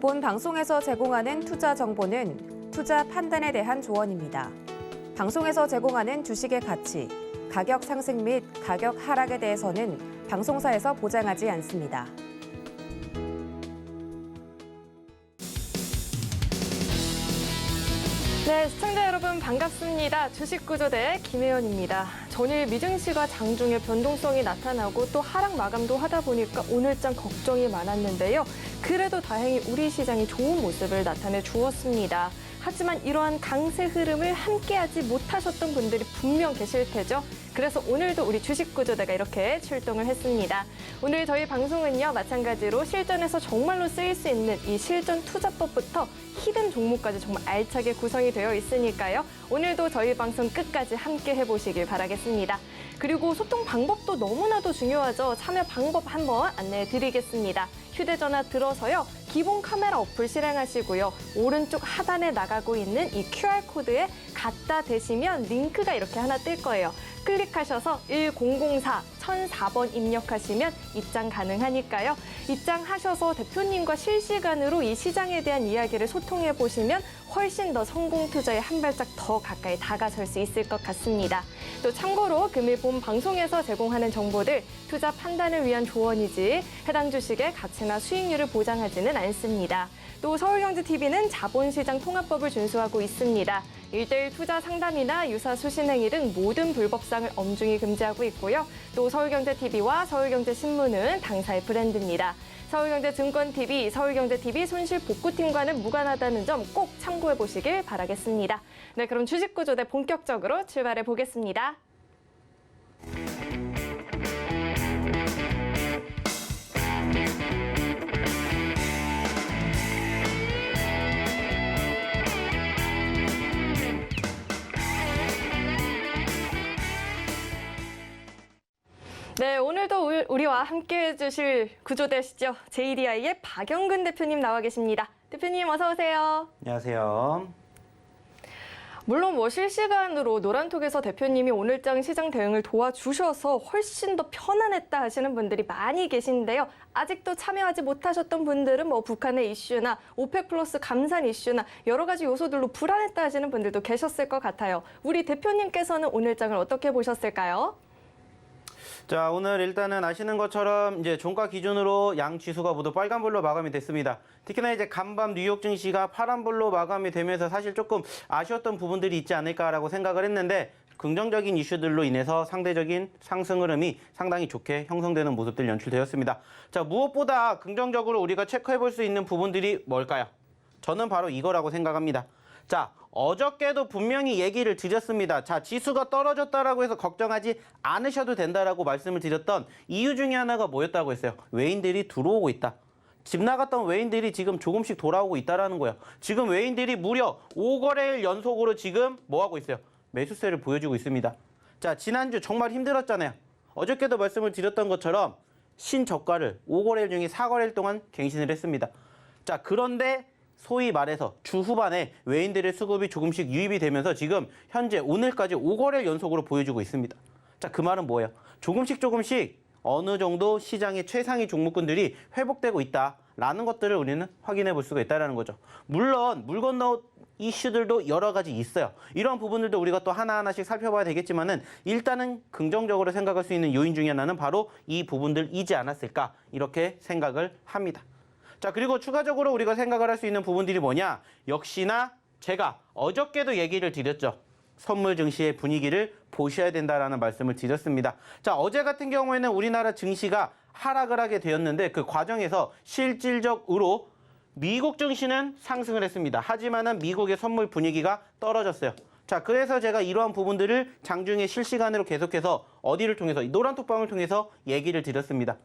본 방송에서 제공하는 투자 정보는 투자 판단에 대한 조언입니다. 방송에서 제공하는 주식의 가치, 가격 상승 및 가격 하락에 대해서는 방송사에서 보장하지 않습니다. 네, 시청자 여러분 반갑습니다. 주식구조대 김혜연입니다. 전일 미증시가 장중에 변동성이 나타나고 또 하락 마감도 하다 보니까 오늘장 걱정이 많았는데요. 그래도 다행히 우리 시장이 좋은 모습을 나타내 주었습니다. 하지만 이러한 강세 흐름을 함께하지 못하셨던 분들이 분명 계실 테죠. 그래서 오늘도 우리 주식구조대가 이렇게 출동을 했습니다. 오늘 저희 방송은요, 마찬가지로 실전에서 정말로 쓰일 수 있는 이 실전 투자법부터 히든 종목까지 정말 알차게 구성이 되어 있으니까요. 오늘도 저희 방송 끝까지 함께 해보시길 바라겠습니다. 그리고 소통 방법도 너무나도 중요하죠. 참여 방법 한번 안내해 드리겠습니다. 휴대전화 들어서요, 기본 카메라 어플 실행하시고요. 오른쪽 하단에 나가고 있는 이 QR코드에 갖다 대시면 링크가 이렇게 하나 뜰 거예요. 클릭하셔서 1004-1004번 입력하시면 입장 가능하니까요. 입장하셔서 대표님과 실시간으로 이 시장에 대한 이야기를 소통해 보시면 훨씬 더 성공 투자에 한 발짝 더 가까이 다가설 수 있을 것 같습니다. 또 참고로 금일 본 방송에서 제공하는 정보들 투자 판단을 위한 조언이지 해당 주식의 가치나 수익률을 보장하지는 않습니다. 또 서울경제TV는 자본시장 통합법을 준수하고 있습니다. 1:1 투자 상담이나 유사 수신행위 등 모든 불법상을 엄중히 금지하고 있고요. 또 서울경제TV와 서울경제신문은 당사의 브랜드입니다. 서울경제증권TV, 서울경제TV 손실복구팀과는 무관하다는 점 꼭 참고해 보시길 바라겠습니다. 네, 그럼 주식구조대 본격적으로 출발해 보겠습니다. 네, 오늘도 우리와 함께해 주실 구조대시죠. JDI의 박영근 대표님 나와 계십니다. 대표님 어서 오세요. 안녕하세요. 물론 실시간으로 노란톡에서 대표님이 오늘장 시장 대응을 도와주셔서 훨씬 더 편안했다 하시는 분들이 많이 계신데요. 아직도 참여하지 못하셨던 분들은 북한의 이슈나 오펙 플러스 감산 이슈나 여러 가지 요소들로 불안했다 하시는 분들도 계셨을 것 같아요. 우리 대표님께서는 오늘장을 어떻게 보셨을까요? 자, 오늘 일단은 아시는 것처럼 이제 종가 기준으로 양 지수가 모두 빨간불로 마감이 됐습니다. 특히나 이제 간밤 뉴욕 증시가 파란불로 마감이 되면서 사실 조금 아쉬웠던 부분들이 있지 않을까라고 생각을 했는데 긍정적인 이슈들로 인해서 상대적인 상승 흐름이 상당히 좋게 형성되는 모습들 연출되었습니다. 자, 무엇보다 긍정적으로 우리가 체크해 볼 수 있는 부분들이 뭘까요? 저는 바로 이거라고 생각합니다. 자, 어저께도 분명히 얘기를 드렸습니다. 자, 지수가 떨어졌다라고 해서 걱정하지 않으셔도 된다라고 말씀을 드렸던 이유 중에 하나가 뭐였다고 했어요? 외인들이 들어오고 있다. 집 나갔던 외인들이 지금 조금씩 돌아오고 있다라는 거예요. 지금 외인들이 무려 5거래일 연속으로 지금 뭐하고 있어요? 매수세를 보여주고 있습니다. 자, 지난주 정말 힘들었잖아요. 어저께도 말씀을 드렸던 것처럼 신저가를 5거래일 중에 4거래일 동안 갱신을 했습니다. 자, 그런데 소위 말해서 주 후반에 외인들의 수급이 조금씩 유입이 되면서 지금 현재 오늘까지 5거래일 연속으로 보여주고 있습니다. 자, 그 말은 뭐예요? 조금씩 어느 정도 시장의 최상위 종목군들이 회복되고 있다라는 것들을 우리는 확인해 볼 수가 있다는 거죠. 물론 물 건너 이슈들도 여러 가지 있어요. 이런 부분들도 우리가 또 하나하나씩 살펴봐야 되겠지만은 일단은 긍정적으로 생각할 수 있는 요인 중에 하나는 바로 이 부분들이지 않았을까 이렇게 생각을 합니다. 자, 그리고 추가적으로 우리가 생각을 할 수 있는 부분들이 뭐냐? 역시나 제가 어저께도 얘기를 드렸죠. 선물 증시의 분위기를 보셔야 된다라는 말씀을 드렸습니다. 자, 어제 같은 경우에는 우리나라 증시가 하락을 하게 되었는데 그 과정에서 실질적으로 미국 증시는 상승을 했습니다. 하지만은 미국의 선물 분위기가 떨어졌어요. 자, 그래서 제가 이러한 부분들을 장중에 실시간으로 계속해서 어디를 통해서 노란톡방을 통해서 얘기를 드렸습니다.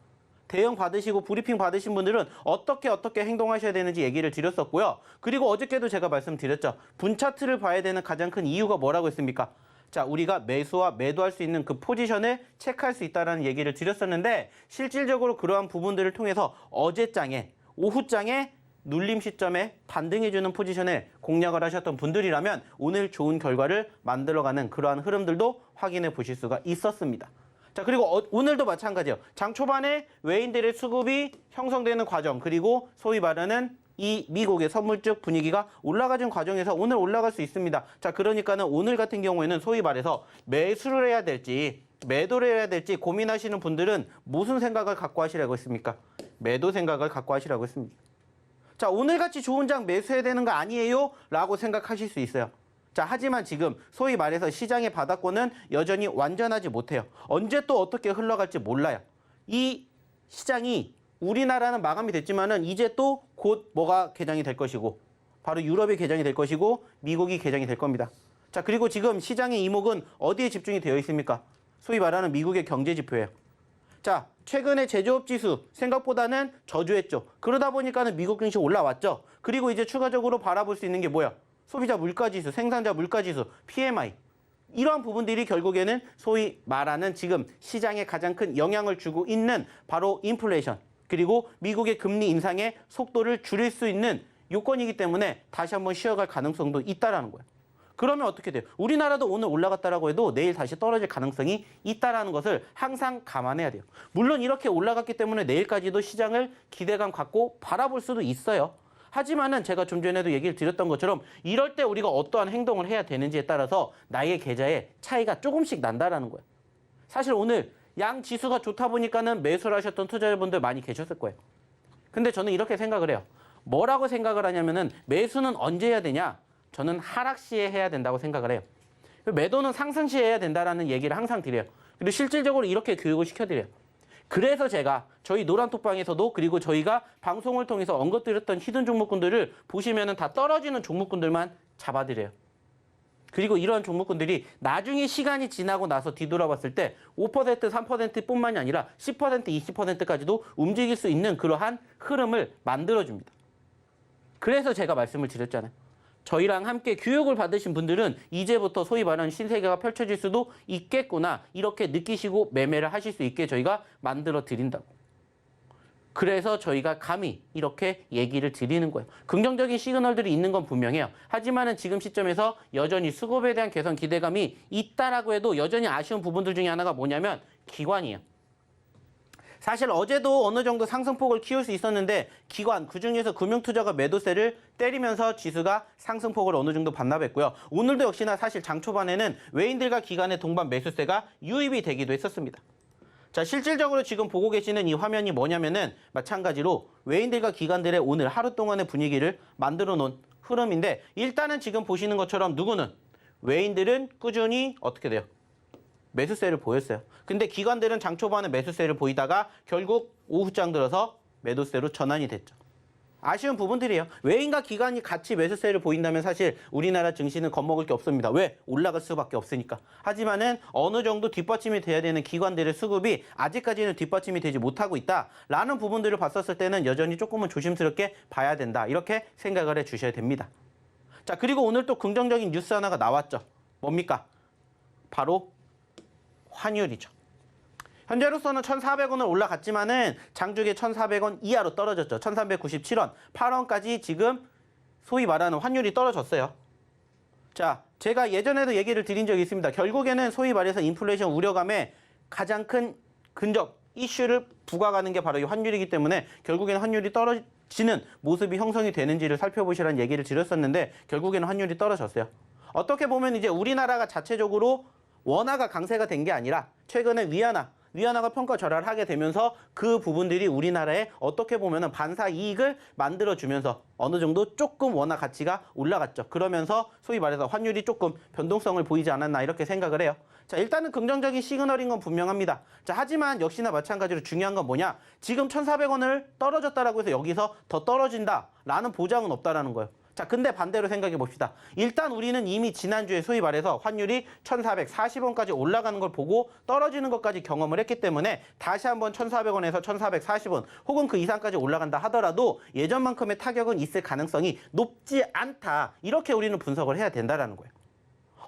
대응 받으시고 브리핑 받으신 분들은 어떻게 행동하셔야 되는지 얘기를 드렸었고요. 그리고 어저께도 제가 말씀드렸죠. 분차트를 봐야 되는 가장 큰 이유가 뭐라고 했습니까? 자, 우리가 매수와 매도할 수 있는 그 포지션을 체크할 수 있다는 얘기를 드렸었는데 실질적으로 그러한 부분들을 통해서 어제장에 오후장에 눌림 시점에 반등해주는 포지션에 공략을 하셨던 분들이라면 오늘 좋은 결과를 만들어가는 그러한 흐름들도 확인해 보실 수가 있었습니다. 자, 그리고 오늘도 마찬가지예요. 장 초반에 외인들의 수급이 형성되는 과정, 그리고 소위 말하는 이 미국의 선물 쪽 분위기가 올라가는 과정에서 오늘 올라갈 수 있습니다. 자, 그러니까는 오늘 같은 경우에는 소위 말해서 매수를 해야 될지 매도를 해야 될지 고민하시는 분들은 무슨 생각을 갖고 하시라고 했습니까? 매도 생각을 갖고 하시라고 했습니다. 자, 오늘같이 좋은 장 매수해야 되는 거 아니에요? 라고 생각하실 수 있어요. 자, 하지만 지금 소위 말해서 시장의 바닥권은 여전히 완전하지 못해요. 언제 또 어떻게 흘러갈지 몰라요. 이 시장이 우리나라는 마감이 됐지만은 이제 또 곧 뭐가 개장이 될 것이고 바로 유럽이 개장이 될 것이고 미국이 개장이 될 겁니다. 자, 그리고 지금 시장의 이목은 어디에 집중이 되어 있습니까? 소위 말하는 미국의 경제 지표예요. 자, 최근에 제조업 지수 생각보다는 저조했죠. 그러다 보니까는 미국 증시 올라왔죠. 그리고 이제 추가적으로 바라볼 수 있는 게 뭐야? 소비자 물가 지수, 생산자 물가 지수, PMI. 이러한 부분들이 결국에는 소위 말하는 지금 시장에 가장 큰 영향을 주고 있는 바로 인플레이션, 그리고 미국의 금리 인상의 속도를 줄일 수 있는 요건이기 때문에 다시 한번 쉬어갈 가능성도 있다라는 거예요. 그러면 어떻게 돼요? 우리나라도 오늘 올라갔다라고 해도 내일 다시 떨어질 가능성이 있다라는 것을 항상 감안해야 돼요. 물론 이렇게 올라갔기 때문에 내일까지도 시장을 기대감 갖고 바라볼 수도 있어요. 하지만은 제가 좀 전에도 얘기를 드렸던 것처럼 이럴 때 우리가 어떠한 행동을 해야 되는지에 따라서 나의 계좌에 차이가 조금씩 난다라는 거예요. 사실 오늘 양 지수가 좋다 보니까는 매수를 하셨던 투자자분들 많이 계셨을 거예요. 근데 저는 이렇게 생각을 해요. 뭐라고 생각을 하냐면은 매수는 언제 해야 되냐? 저는 하락 시에 해야 된다고 생각을 해요. 매도는 상승 시에 해야 된다라는 얘기를 항상 드려요. 그리고 실질적으로 이렇게 교육을 시켜드려요. 그래서 제가 저희 노란톡방에서도 그리고 저희가 방송을 통해서 언급드렸던 히든 종목군들을 보시면은 다 떨어지는 종목군들만 잡아드려요. 그리고 이러한 종목군들이 나중에 시간이 지나고 나서 뒤돌아봤을 때 5%, 3%뿐만이 아니라 10%, 20%까지도 움직일 수 있는 그러한 흐름을 만들어줍니다. 그래서 제가 말씀을 드렸잖아요. 저희랑 함께 교육을 받으신 분들은 이제부터 소위 말하는 신세계가 펼쳐질 수도 있겠구나, 이렇게 느끼시고 매매를 하실 수 있게 저희가 만들어 드린다고. 그래서 저희가 감히 이렇게 얘기를 드리는 거예요. 긍정적인 시그널들이 있는 건 분명해요. 하지만은 지금 시점에서 여전히 수급에 대한 개선 기대감이 있다라고 해도 여전히 아쉬운 부분들 중에 하나가 뭐냐면 기관이에요. 사실 어제도 어느 정도 상승폭을 키울 수 있었는데 기관, 그중에서 금융투자가 매도세를 때리면서 지수가 상승폭을 어느 정도 반납했고요. 오늘도 역시나 사실 장 초반에는 외인들과 기관의 동반 매수세가 유입이 되기도 했었습니다. 자, 실질적으로 지금 보고 계시는 이 화면이 뭐냐면은 마찬가지로 외인들과 기관들의 오늘 하루 동안의 분위기를 만들어 놓은 흐름인데, 일단은 지금 보시는 것처럼 누구는 외인들은 꾸준히 어떻게 돼요? 매수세를 보였어요. 근데 기관들은 장 초반에 매수세를 보이다가 결국 오후장 들어서 매도세로 전환이 됐죠. 아쉬운 부분들이에요. 외인과 기관이 같이 매수세를 보인다면 사실 우리나라 증시는 겁먹을 게 없습니다. 왜? 올라갈 수밖에 없으니까. 하지만은 어느 정도 뒷받침이 돼야 되는 기관들의 수급이 아직까지는 뒷받침이 되지 못하고 있다라는 부분들을 봤었을 때는 여전히 조금은 조심스럽게 봐야 된다, 이렇게 생각을 해 주셔야 됩니다. 자, 그리고 오늘 또 긍정적인 뉴스 하나가 나왔죠. 뭡니까? 바로 환율이죠. 현재로서는 1,400원을 올라갔지만은 장중에 1,400원 이하로 떨어졌죠. 1,397원, 8원까지 지금 소위 말하는 환율이 떨어졌어요. 자, 제가 예전에도 얘기를 드린 적이 있습니다. 결국에는 소위 말해서 인플레이션 우려감에 가장 큰 근접 이슈를 부과하는 게 바로 이 환율이기 때문에 결국에는 환율이 떨어지는 모습이 형성이 되는지를 살펴보시라는 얘기를 드렸었는데 결국에는 환율이 떨어졌어요. 어떻게 보면 이제 우리나라가 자체적으로 원화가 강세가 된 게 아니라 최근에 위안화가 평가 절하를 하게 되면서 그 부분들이 우리나라에 어떻게 보면 반사 이익을 만들어주면서 어느 정도 조금 원화 가치가 올라갔죠. 그러면서 소위 말해서 환율이 조금 변동성을 보이지 않았나, 이렇게 생각을 해요. 자, 일단은 긍정적인 시그널인 건 분명합니다. 자, 하지만 역시나 마찬가지로 중요한 건 뭐냐? 지금 1,400원을 떨어졌다라고 해서 여기서 더 떨어진다라는 보장은 없다라는 거예요. 자, 근데 반대로 생각해 봅시다. 일단 우리는 이미 지난주에 소위 말해서 환율이 1,440원까지 올라가는 걸 보고 떨어지는 것까지 경험을 했기 때문에 다시 한번 1,400원에서 1,440원 혹은 그 이상까지 올라간다 하더라도 예전만큼의 타격은 있을 가능성이 높지 않다, 이렇게 우리는 분석을 해야 된다는 거예요.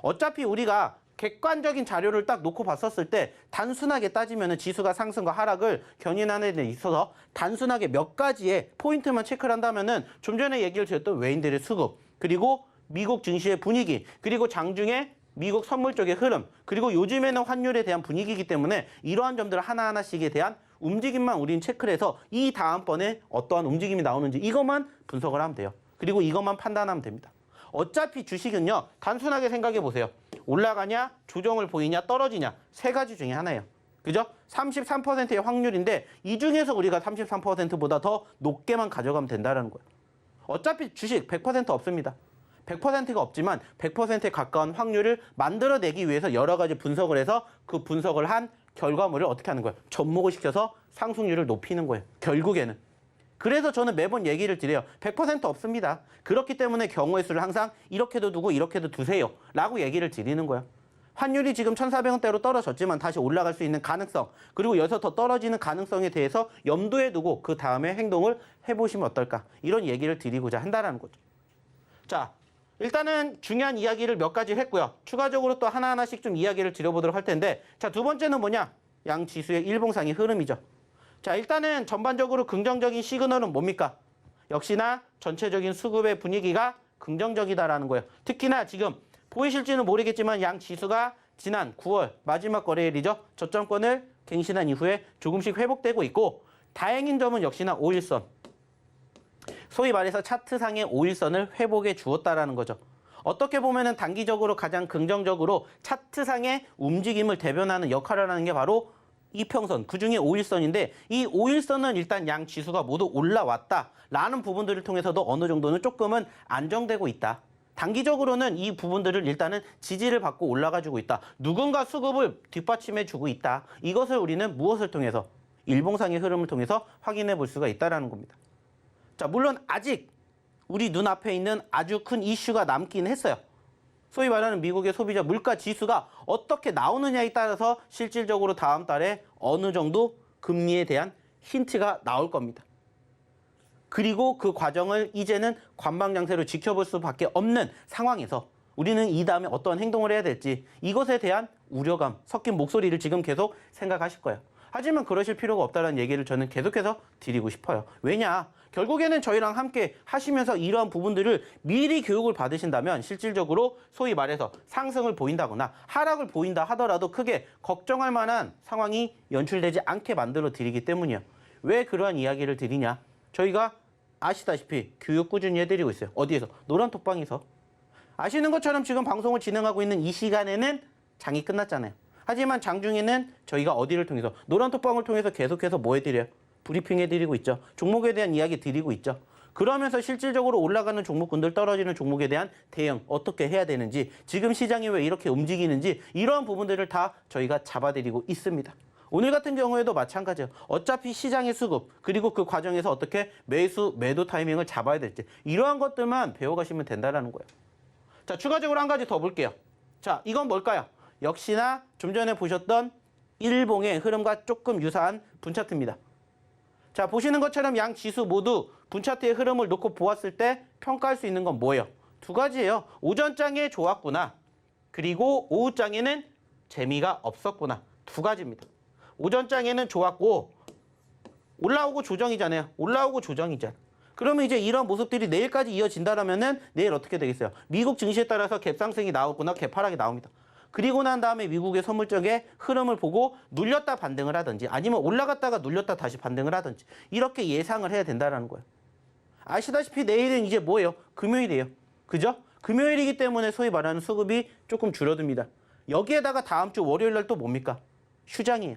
어차피 우리가 객관적인 자료를 딱 놓고 봤었을 때 단순하게 따지면 지수가 상승과 하락을 견인하는 데 있어서 단순하게 몇 가지의 포인트만 체크를 한다면 좀 전에 얘기를 드렸던 외인들의 수급, 그리고 미국 증시의 분위기, 그리고 장중에 미국 선물 쪽의 흐름, 그리고 요즘에는 환율에 대한 분위기이기 때문에 이러한 점들 하나하나씩에 대한 움직임만 우린 체크를 해서 이 다음번에 어떠한 움직임이 나오는지 이것만 분석을 하면 돼요. 그리고 이것만 판단하면 됩니다. 어차피 주식은요, 단순하게 생각해 보세요. 올라가냐, 조정을 보이냐, 떨어지냐, 세 가지 중에 하나예요. 그죠? 33%의 확률인데 이 중에서 우리가 33%보다 더 높게만 가져가면 된다는 거예요. 어차피 주식 100% 없습니다. 100%가 없지만 100%에 가까운 확률을 만들어내기 위해서 여러 가지 분석을 해서 그 분석을 한 결과물을 어떻게 하는 거예요? 접목을 시켜서 상승률을 높이는 거예요. 결국에는. 그래서 저는 매번 얘기를 드려요. 100% 없습니다. 그렇기 때문에 경우의 수를 항상 이렇게도 두고 이렇게도 두세요. 라고 얘기를 드리는 거예요. 환율이 지금 1,400원대로 떨어졌지만 다시 올라갈 수 있는 가능성, 그리고 여기서 더 떨어지는 가능성에 대해서 염두에 두고 그 다음에 행동을 해보시면 어떨까? 이런 얘기를 드리고자 한다는 거죠. 자, 일단은 중요한 이야기를 몇 가지 했고요. 추가적으로 또 하나하나씩 좀 이야기를 드려보도록 할 텐데, 자, 두 번째는 뭐냐? 양 지수의 일봉상의 흐름이죠. 자, 일단은 전반적으로 긍정적인 시그널은 뭡니까? 역시나 전체적인 수급의 분위기가 긍정적이다라는 거예요. 특히나 지금 보이실지는 모르겠지만 양 지수가 지난 9월 마지막 거래일이죠. 저점권을 갱신한 이후에 조금씩 회복되고 있고, 다행인 점은 역시나 5일선. 소위 말해서 차트상의 5일선을 회복해 주었다라는 거죠. 어떻게 보면은 단기적으로 가장 긍정적으로 차트상의 움직임을 대변하는 역할을 하는 게 바로 이평선, 그중에 5일선인데 이 5일선은 일단 양 지수가 모두 올라왔다라는 부분들을 통해서도 어느 정도는 조금은 안정되고 있다. 단기적으로는 이 부분들을 일단은 지지를 받고 올라가지고 있다. 누군가 수급을 뒷받침해주고 있다. 이것을 우리는 무엇을 통해서? 일봉상의 흐름을 통해서 확인해 볼 수가 있다는 겁니다. 자, 물론 아직 우리 눈앞에 있는 아주 큰 이슈가 남긴 했어요. 소위 말하는 미국의 소비자 물가 지수가 어떻게 나오느냐에 따라서 실질적으로 다음 달에 어느 정도 금리에 대한 힌트가 나올 겁니다. 그리고 그 과정을 이제는 관방장세로 지켜볼 수밖에 없는 상황에서 우리는 이 다음에 어떠한 행동을 해야 될지 이것에 대한 우려감 섞인 목소리를 지금 계속 생각하실 거예요. 하지만 그러실 필요가 없다는 얘기를 저는 계속해서 드리고 싶어요. 왜냐? 결국에는 저희랑 함께 하시면서 이러한 부분들을 미리 교육을 받으신다면 실질적으로 소위 말해서 상승을 보인다거나 하락을 보인다 하더라도 크게 걱정할 만한 상황이 연출되지 않게 만들어 드리기 때문이에요. 왜 그러한 이야기를 드리냐? 저희가 아시다시피 교육 꾸준히 해드리고 있어요. 어디에서? 노란톡방에서. 아시는 것처럼 지금 방송을 진행하고 있는 이 시간에는 장이 끝났잖아요. 하지만 장중에는 저희가 어디를 통해서? 노란톡방을 통해서 계속해서 뭐 해드려요? 브리핑 해드리고 있죠. 종목에 대한 이야기 드리고 있죠. 그러면서 실질적으로 올라가는 종목군들, 떨어지는 종목에 대한 대응 어떻게 해야 되는지, 지금 시장이 왜 이렇게 움직이는지 이러한 부분들을 다 저희가 잡아드리고 있습니다. 오늘 같은 경우에도 마찬가지예요. 어차피 시장의 수급, 그리고 그 과정에서 어떻게 매수, 매도 타이밍을 잡아야 될지 이러한 것들만 배워가시면 된다는 거예요. 자, 추가적으로 한 가지 더 볼게요. 자, 이건 뭘까요? 역시나 좀 전에 보셨던 일봉의 흐름과 조금 유사한 분차트입니다. 자, 보시는 것처럼 양 지수 모두 분차트의 흐름을 놓고 보았을 때 평가할 수 있는 건 뭐예요? 두 가지예요. 오전장에 좋았구나. 그리고 오후장에는 재미가 없었구나. 두 가지입니다. 오전장에는 좋았고 올라오고 조정이잖아요. 올라오고 조정이잖아요. 그러면 이제 이런 모습들이 내일까지 이어진다라면은 내일 어떻게 되겠어요? 미국 증시에 따라서 갭상승이 나오거나 갭하락이 나옵니다. 그리고 난 다음에 미국의 선물적의 흐름을 보고 눌렸다 반등을 하든지 아니면 올라갔다가 눌렸다 다시 반등을 하든지 이렇게 예상을 해야 된다는 거예요. 아시다시피 내일은 이제 뭐예요? 금요일이에요. 그죠? 금요일이기 때문에 소위 말하는 수급이 조금 줄어듭니다. 여기에다가 다음 주 월요일 날 또 뭡니까? 휴장이에요.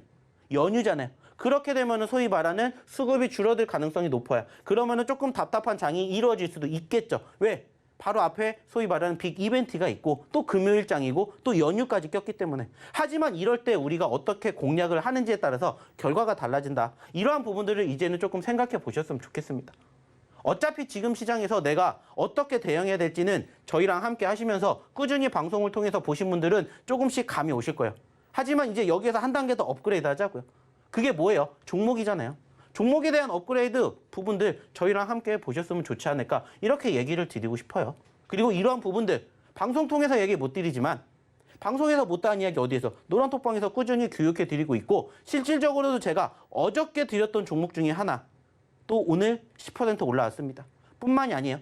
연휴잖아요. 그렇게 되면 소위 말하는 수급이 줄어들 가능성이 높아요. 그러면 조금 답답한 장이 이루어질 수도 있겠죠. 왜? 바로 앞에 소위 말하는 빅 이벤트가 있고 또 금요일장이고 또 연휴까지 꼈기 때문에. 하지만 이럴 때 우리가 어떻게 공략을 하는지에 따라서 결과가 달라진다. 이러한 부분들을 이제는 조금 생각해 보셨으면 좋겠습니다. 어차피 지금 시장에서 내가 어떻게 대응해야 될지는 저희랑 함께 하시면서 꾸준히 방송을 통해서 보신 분들은 조금씩 감이 오실 거예요. 하지만 이제 여기에서 한 단계 더 업그레이드 하자고요. 그게 뭐예요? 종목이잖아요. 종목에 대한 업그레이드 부분들 저희랑 함께 보셨으면 좋지 않을까 이렇게 얘기를 드리고 싶어요. 그리고 이러한 부분들 방송 통해서 얘기 못 드리지만 방송에서 못다한 이야기 어디에서? 노란톡방에서 꾸준히 교육해 드리고 있고 실질적으로도 제가 어저께 드렸던 종목 중에 하나 또 오늘 10% 올라왔습니다. 뿐만이 아니에요.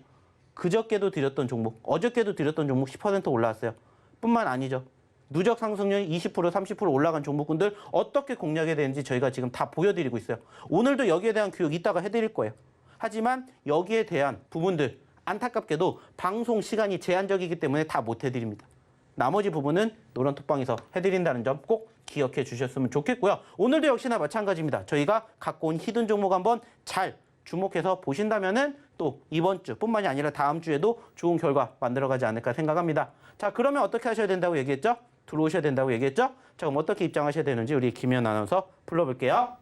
그저께도 드렸던 종목, 어저께도 드렸던 종목 10% 올라왔어요. 뿐만 아니죠. 누적 상승률 20%, 30% 올라간 종목군들 어떻게 공략해야 되는지 저희가 지금 다 보여드리고 있어요. 오늘도 여기에 대한 교육 이따가 해드릴 거예요. 하지만 여기에 대한 부분들 안타깝게도 방송 시간이 제한적이기 때문에 다 못 해드립니다. 나머지 부분은 노란톡방에서 해드린다는 점 꼭 기억해 주셨으면 좋겠고요. 오늘도 역시나 마찬가지입니다. 저희가 갖고 온 히든 종목 한번 잘 주목해서 보신다면은 또 이번 주뿐만이 아니라 다음 주에도 좋은 결과 만들어가지 않을까 생각합니다. 자, 그러면 어떻게 하셔야 된다고 얘기했죠? 들어오셔야 된다고 얘기했죠? 자, 그럼 어떻게 입장하셔야 되는지 우리 김현 아나운서 불러볼게요.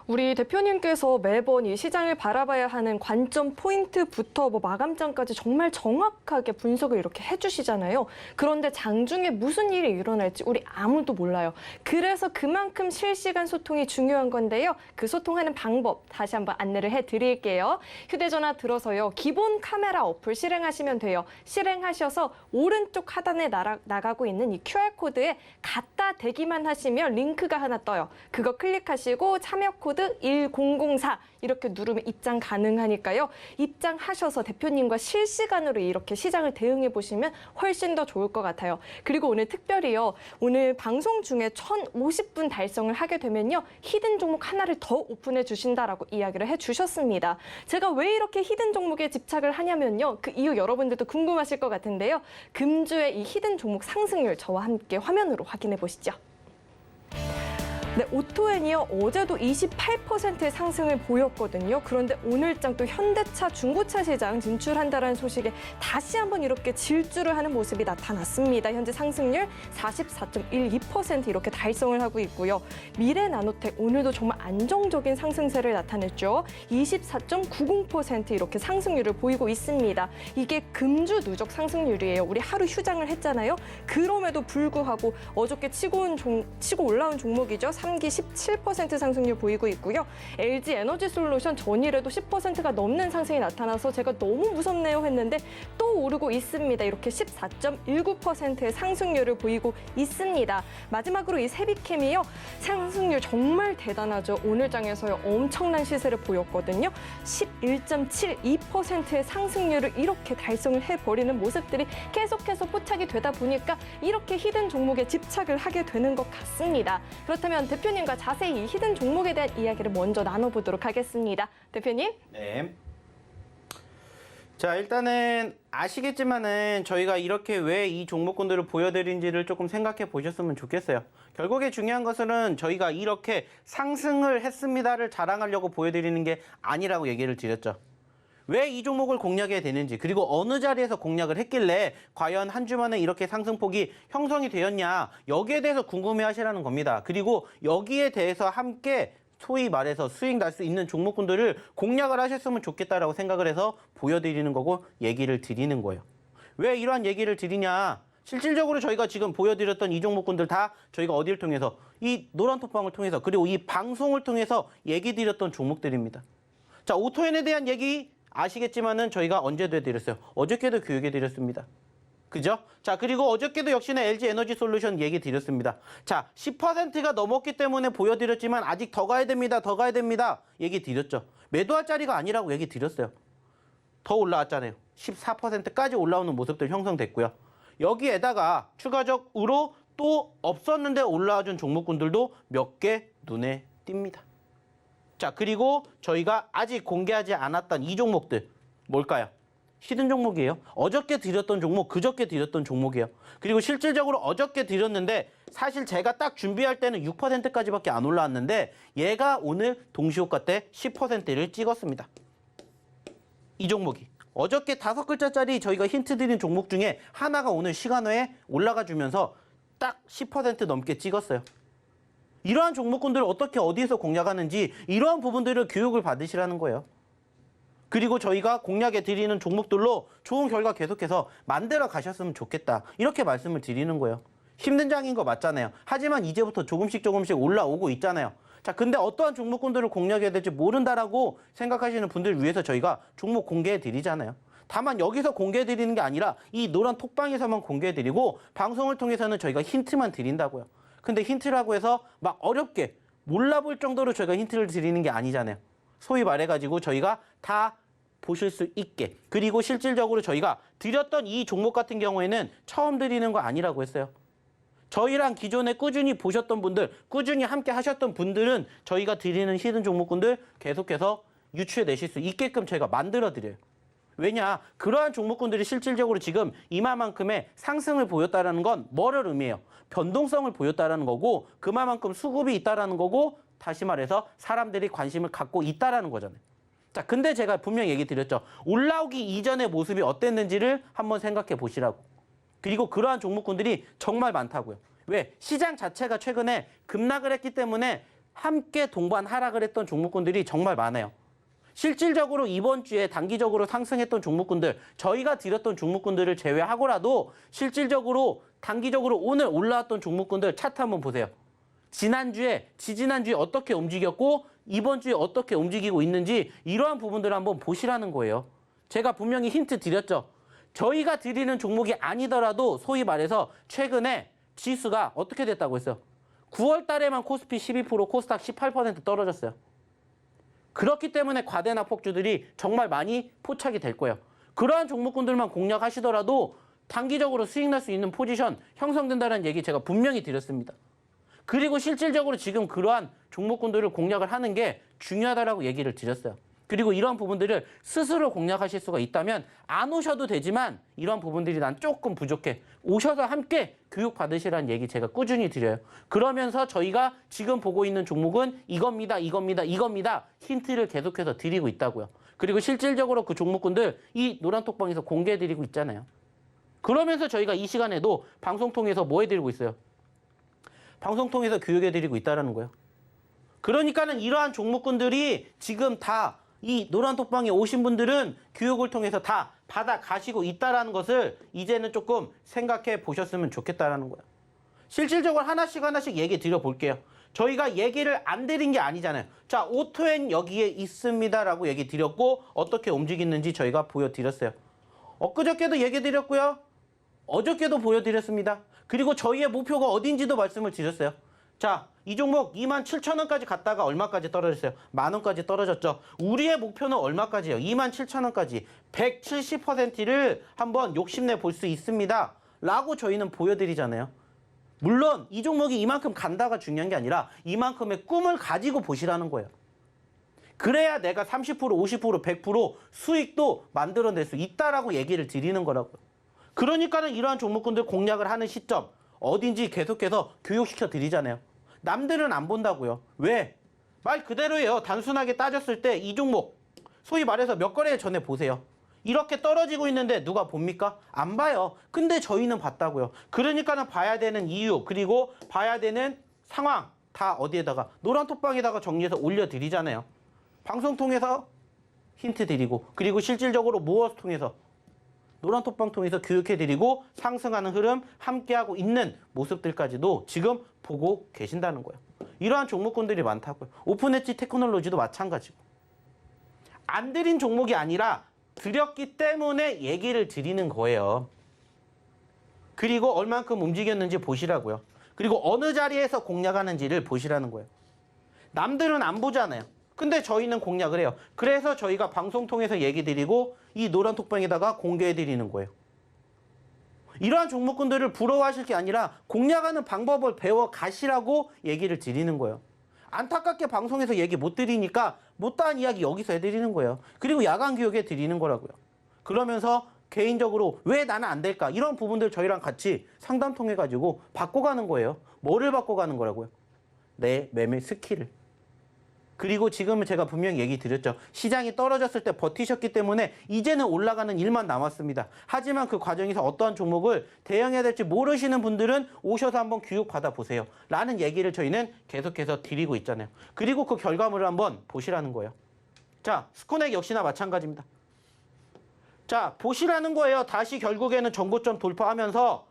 우리 대표님께서 매번 이 시장을 바라봐야 하는 관점 포인트부터 마감장까지 정말 정확하게 분석을 이렇게 해주시잖아요. 그런데 장중에 무슨 일이 일어날지 우리 아무도 몰라요. 그래서 그만큼 실시간 소통이 중요한 건데요. 그 소통하는 방법 다시 한번 안내를 해드릴게요. 휴대전화 들어서요. 기본 카메라 어플 실행하시면 돼요. 실행하셔서 오른쪽 하단에 나가고 있는 이 QR코드에 갖다 대기만 하시면 링크가 하나 떠요. 그거 클릭하시고 참여 코드 1004 이렇게 누르면 입장 가능하니까요. 입장하셔서 대표님과 실시간으로 이렇게 시장을 대응해 보시면 훨씬 더 좋을 것 같아요. 그리고 오늘 특별히요. 오늘 방송 중에 1050분 달성을 하게 되면요. 히든 종목 하나를 더 오픈해 주신다라고 이야기를 해 주셨습니다. 제가 왜 이렇게 히든 종목에 집착을 하냐면요. 그 이유 여러분들도 궁금하실 것 같은데요. 금주의 이 히든 종목 상승률 저와 함께 화면으로 확인해 보시죠. 네, 오토엔이요. 어제도 28%의 상승을 보였거든요. 그런데 오늘장 또 현대차, 중고차 시장 진출한다는 소식에 다시 한번 이렇게 질주를 하는 모습이 나타났습니다. 현재 상승률 44.12% 이렇게 달성을 하고 있고요. 미래나노텍 오늘도 정말 안정적인 상승세를 나타냈죠. 24.90% 이렇게 상승률을 보이고 있습니다. 이게 금주 누적 상승률이에요. 우리 하루 휴장을 했잖아요. 그럼에도 불구하고 어저께 치고 올라온 종목이죠. 3기 17% 상승률 보이고 있고요. LG 에너지 솔루션 전일에도 10%가 넘는 상승이 나타나서 제가 너무 무섭네요 했는데 또 오르고 있습니다. 이렇게 14.19%의 상승률을 보이고 있습니다. 마지막으로 이 세비캠이요. 상승률 정말 대단하죠. 오늘 장에서요. 엄청난 시세를 보였거든요. 11.72%의 상승률을 이렇게 달성을 해버리는 모습들이 계속해서 포착이 되다 보니까 이렇게 히든 종목에 집착을 하게 되는 것 같습니다. 그렇다면 대표님과 자세히 히든 종목에 대한 이야기를 먼저 나눠보도록 하겠습니다. 대표님. 네. 자, 일단은 아시겠지만은 저희가 이렇게 왜 이 종목군들을 보여드린지를 조금 생각해 보셨으면 좋겠어요. 결국에 중요한 것은 저희가 이렇게 상승을 했습니다를 자랑하려고 보여드리는 게 아니라고 얘기를 드렸죠. 왜 이 종목을 공략해야 되는지, 그리고 어느 자리에서 공략을 했길래 과연 한 주 만에 이렇게 상승폭이 형성이 되었냐, 여기에 대해서 궁금해 하시라는 겁니다. 그리고 여기에 대해서 함께 소위 말해서 수익 날 수 있는 종목군들을 공략을 하셨으면 좋겠다라고 생각을 해서 보여드리는 거고 얘기를 드리는 거예요. 왜 이러한 얘기를 드리냐? 실질적으로 저희가 지금 보여드렸던 이 종목군들 다 저희가 어디를 통해서, 이 노란톡방을 통해서, 그리고 이 방송을 통해서 얘기 드렸던 종목들입니다. 자, 오토엔에 대한 얘기 아시겠지만은 저희가 언제도 해드렸어요. 어저께도 교육해드렸습니다. 그죠? 자, 그리고 어저께도 역시나 LG 에너지 솔루션 얘기 드렸습니다. 자, 10%가 넘었기 때문에 보여드렸지만 아직 더 가야 됩니다. 더 가야 됩니다. 얘기 드렸죠. 매도할 자리가 아니라고 얘기 드렸어요. 더 올라왔잖아요. 14%까지 올라오는 모습들 형성됐고요. 여기에다가 추가적으로 또 없었는데 올라와준 종목군들도 몇 개 눈에 띕니다. 자, 그리고 저희가 아직 공개하지 않았던 이 종목들 뭘까요? 히든 종목이에요. 어저께 드렸던 종목, 그저께 드렸던 종목이에요. 그리고 실질적으로 어저께 드렸는데 사실 제가 딱 준비할 때는 6%까지밖에 안 올라왔는데 얘가 오늘 동시호가 때 10%를 찍었습니다. 이 종목이. 어저께 5글자짜리 저희가 힌트 드린 종목 중에 하나가 오늘 시간외에 올라가 주면서 딱 10% 넘게 찍었어요. 이러한 종목군들을 어떻게 어디에서 공략하는지 이러한 부분들을 교육을 받으시라는 거예요. 그리고 저희가 공략해 드리는 종목들로 좋은 결과 계속해서 만들어 가셨으면 좋겠다. 이렇게 말씀을 드리는 거예요. 힘든 장인 거 맞잖아요. 하지만 이제부터 조금씩 올라오고 있잖아요. 자, 근데 어떠한 종목군들을 공략해야 될지 모른다라고 생각하시는 분들 위해서 저희가 종목 공개해 드리잖아요. 다만 여기서 공개해 드리는 게 아니라 이 노란 톡방에서만 공개해 드리고 방송을 통해서는 저희가 힌트만 드린다고요. 근데 힌트라고 해서 막 어렵게 몰라볼 정도로 저희가 힌트를 드리는 게 아니잖아요. 소위 말해가지고 저희가 다 보실 수 있게, 그리고 실질적으로 저희가 드렸던 이 종목 같은 경우에는 처음 드리는 거 아니라고 했어요. 저희랑 기존에 꾸준히 보셨던 분들, 꾸준히 함께 하셨던 분들은 저희가 드리는 히든 종목군들 계속해서 유추해내실 수 있게끔 저희가 만들어드려요. 왜냐? 그러한 종목군들이 실질적으로 지금 이마만큼의 상승을 보였다는 건 뭐를 의미해요? 변동성을 보였다는 거고 그만큼 수급이 있다는 거고 다시 말해서 사람들이 관심을 갖고 있다는 거잖아요. 자, 근데 제가 분명히 얘기 드렸죠. 올라오기 이전의 모습이 어땠는지를 한번 생각해 보시라고. 그리고 그러한 종목군들이 정말 많다고요. 왜? 시장 자체가 최근에 급락을 했기 때문에 함께 동반 하락을 했던 종목군들이 정말 많아요. 실질적으로 이번 주에 단기적으로 상승했던 종목군들, 저희가 드렸던 종목군들을 제외하고라도 실질적으로 단기적으로 오늘 올라왔던 종목군들 차트 한번 보세요. 지난주에, 지지난주에 어떻게 움직였고 이번 주에 어떻게 움직이고 있는지 이러한 부분들을 한번 보시라는 거예요. 제가 분명히 힌트 드렸죠. 저희가 드리는 종목이 아니더라도 소위 말해서 최근에 지수가 어떻게 됐다고 했어요. 9월 달에만 코스피 12%, 코스닥 18% 떨어졌어요. 그렇기 때문에 과대나 폭주들이 정말 많이 포착이 될 거예요. 그러한 종목군들만 공략하시더라도 단기적으로 수익 날 수 있는 포지션 형성된다는 얘기 제가 분명히 드렸습니다. 그리고 실질적으로 지금 그러한 종목군들을 공략을 하는 게 중요하다라고 얘기를 드렸어요. 그리고 이러한 부분들을 스스로 공략하실 수가 있다면 안 오셔도 되지만 이러한 부분들이 난 조금 부족해. 오셔서 함께 교육받으시라는 얘기 제가 꾸준히 드려요. 그러면서 저희가 지금 보고 있는 종목은 이겁니다, 이겁니다, 이겁니다. 힌트를 계속해서 드리고 있다고요. 그리고 실질적으로 그 종목군들 이 노란톡방에서 공개해드리고 있잖아요. 그러면서 저희가 이 시간에도 방송 통해서 뭐 해드리고 있어요? 방송 통해서 교육해드리고 있다는 거예요. 그러니까는 이러한 종목군들이 지금 다 이 노란톡방에 오신 분들은 교육을 통해서 다 받아가시고 있다는 것을 이제는 조금 생각해 보셨으면 좋겠다는 거예요. 실질적으로 하나씩 얘기 드려볼게요. 저희가 얘기를 안 드린 게 아니잖아요. 자, 오토엔 여기에 있습니다라고 얘기 드렸고 어떻게 움직이는지 저희가 보여드렸어요. 엊그저께도 얘기 드렸고요. 어저께도 보여드렸습니다. 그리고 저희의 목표가 어딘지도 말씀을 드렸어요. 자, 이 종목 27,000원까지 갔다가 얼마까지 떨어졌어요? 10,000원까지 떨어졌죠. 우리의 목표는 얼마까지예요? 27,000원까지 170%를 한번 욕심내 볼 수 있습니다. 라고 저희는 보여드리잖아요. 물론 이 종목이 이만큼 간다가 중요한 게 아니라 이만큼의 꿈을 가지고 보시라는 거예요. 그래야 내가 30%, 50%, 100% 수익도 만들어낼 수 있다라고 얘기를 드리는 거라고요. 그러니까는 이러한 종목군들 공략을 하는 시점 어딘지 계속해서 교육시켜 드리잖아요. 남들은 안 본다고요. 왜? 말 그대로예요. 단순하게 따졌을 때 이 종목 소위 말해서 몇 거래 전에 보세요. 이렇게 떨어지고 있는데 누가 봅니까? 안 봐요. 근데 저희는 봤다고요. 그러니까는 봐야 되는 이유 그리고 봐야 되는 상황 다 어디에다가 노란톡방에다가 정리해서 올려드리잖아요. 방송 통해서 힌트 드리고 그리고 실질적으로 무엇을 통해서 노란톡방 통해서 교육해드리고 상승하는 흐름 함께하고 있는 모습들까지도 지금 보고 계신다는 거예요. 이러한 종목군들이 많다고요. 오픈엣지 테크놀로지도 마찬가지고. 안 드린 종목이 아니라 드렸기 때문에 얘기를 드리는 거예요. 그리고 얼만큼 움직였는지 보시라고요. 그리고 어느 자리에서 공략하는지를 보시라는 거예요. 남들은 안 보잖아요. 근데 저희는 공략을 해요. 그래서 저희가 방송 통해서 얘기 드리고 이 노란톡방에다가 공개해 드리는 거예요. 이러한 종목군들을 부러워하실 게 아니라 공략하는 방법을 배워 가시라고 얘기를 드리는 거예요. 안타깝게 방송에서 얘기 못 드리니까 못다한 이야기 여기서 해드리는 거예요. 그리고 야간 교육에 드리는 거라고요. 그러면서 개인적으로 왜 나는 안 될까? 이런 부분들 저희랑 같이 상담 통해 가지고 바꿔가는 거예요. 뭐를 바꿔가는 거라고요? 내 매매 스킬을. 그리고 지금은 제가 분명히 얘기 드렸죠. 시장이 떨어졌을 때 버티셨기 때문에 이제는 올라가는 일만 남았습니다. 하지만 그 과정에서 어떠한 종목을 대응해야 될지 모르시는 분들은 오셔서 한번 교육 받아보세요. 라는 얘기를 저희는 계속해서 드리고 있잖아요. 그리고 그 결과물을 한번 보시라는 거예요. 자, 스코넥 역시나 마찬가지입니다. 자, 보시라는 거예요. 다시 결국에는 전고점 돌파하면서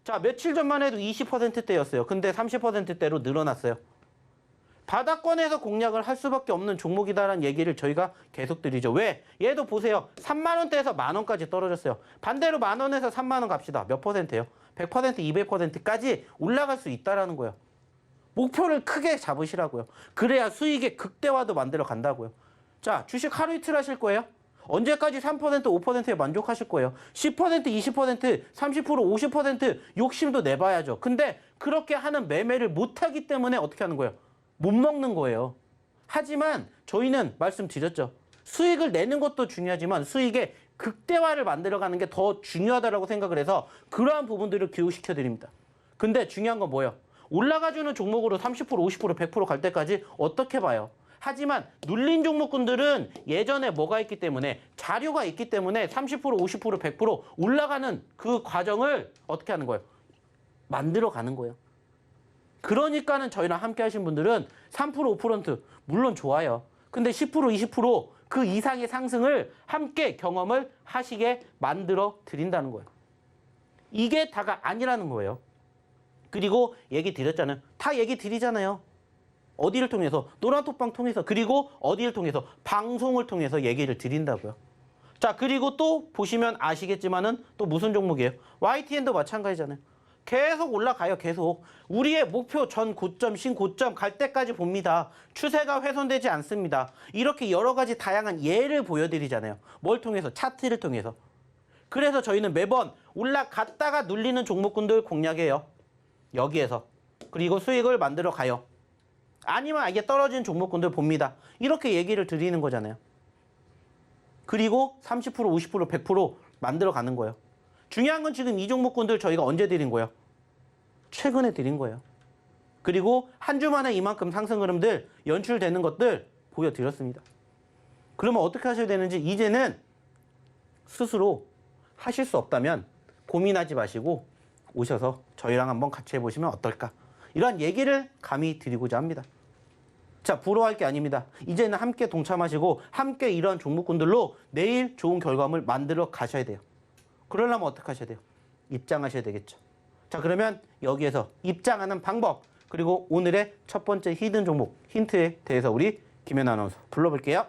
자, 며칠 전만 해도 20%대였어요. 근데 30%대로 늘어났어요. 바닥권에서 공략을 할 수밖에 없는 종목이다라는 얘기를 저희가 계속 드리죠. 왜? 얘도 보세요. 3만 원대에서 만 원까지 떨어졌어요. 반대로 만 원에서 3만 원 갑시다. 몇 %예요? 100%, 200%까지 올라갈 수 있다라는 거예요. 목표를 크게 잡으시라고요. 그래야 수익의 극대화도 만들어 간다고요. 자, 주식 하루 이틀 하실 거예요? 언제까지 3%, 5%에 만족하실 거예요? 10%, 20%, 30%, 50% 욕심도 내봐야죠. 근데 그렇게 하는 매매를 못하기 때문에 어떻게 하는 거예요? 못 먹는 거예요. 하지만 저희는 말씀드렸죠. 수익을 내는 것도 중요하지만 수익의 극대화를 만들어가는 게 더 중요하다고 생각을 해서 그러한 부분들을 교육시켜 드립니다. 근데 중요한 건 뭐예요? 올라가주는 종목으로 30%, 50%, 100%갈 때까지 어떻게 봐요? 하지만 눌린 종목군들은 예전에 뭐가 있기 때문에 자료가 있기 때문에 30%, 50%, 100% 올라가는 그 과정을 어떻게 하는 거예요? 만들어 가는 거예요. 그러니까는 저희랑 함께 하신 분들은 3%, 5% 물론 좋아요. 근데 10%, 20%그 이상의 상승을 함께 경험을 하시게 만들어 드린다는 거예요. 이게 다가 아니라는 거예요. 그리고 얘기 드렸잖아요. 다 얘기 드리잖아요. 어디를 통해서? 노란톡방 통해서. 그리고 어디를 통해서? 방송을 통해서 얘기를 드린다고요. 자, 그리고 또 보시면 아시겠지만은 또 무슨 종목이에요? YTN도 마찬가지잖아요. 계속 올라가요. 계속. 우리의 목표 전 고점, 신고점 갈 때까지 봅니다. 추세가 훼손되지 않습니다. 이렇게 여러 가지 다양한 예를 보여드리잖아요. 뭘 통해서? 차트를 통해서. 그래서 저희는 매번 올라갔다가 눌리는 종목군들 공략해요. 여기에서. 그리고 수익을 만들어 가요. 아니면 이게 떨어진 종목군들 봅니다. 이렇게 얘기를 드리는 거잖아요. 그리고 30%, 50%, 100% 만들어 가는 거예요. 중요한 건 지금 이 종목군들 저희가 언제 드린 거예요? 최근에 드린 거예요. 그리고 한 주 만에 이만큼 상승 흐름들 연출되는 것들 보여드렸습니다. 그러면 어떻게 하셔야 되는지 이제는 스스로 하실 수 없다면 고민하지 마시고 오셔서 저희랑 한번 같이 해보시면 어떨까? 이런 얘기를 감히 드리고자 합니다. 자, 부러워할 게 아닙니다. 이제는 함께 동참하시고 함께 이런 종목군들로 내일 좋은 결과물 만들어 가셔야 돼요. 그러려면 어떻게 하셔야 돼요? 입장하셔야 되겠죠. 자, 그러면 여기에서 입장하는 방법 그리고 오늘의 첫 번째 히든 종목 힌트에 대해서 우리 김연아 아나운서 불러볼게요.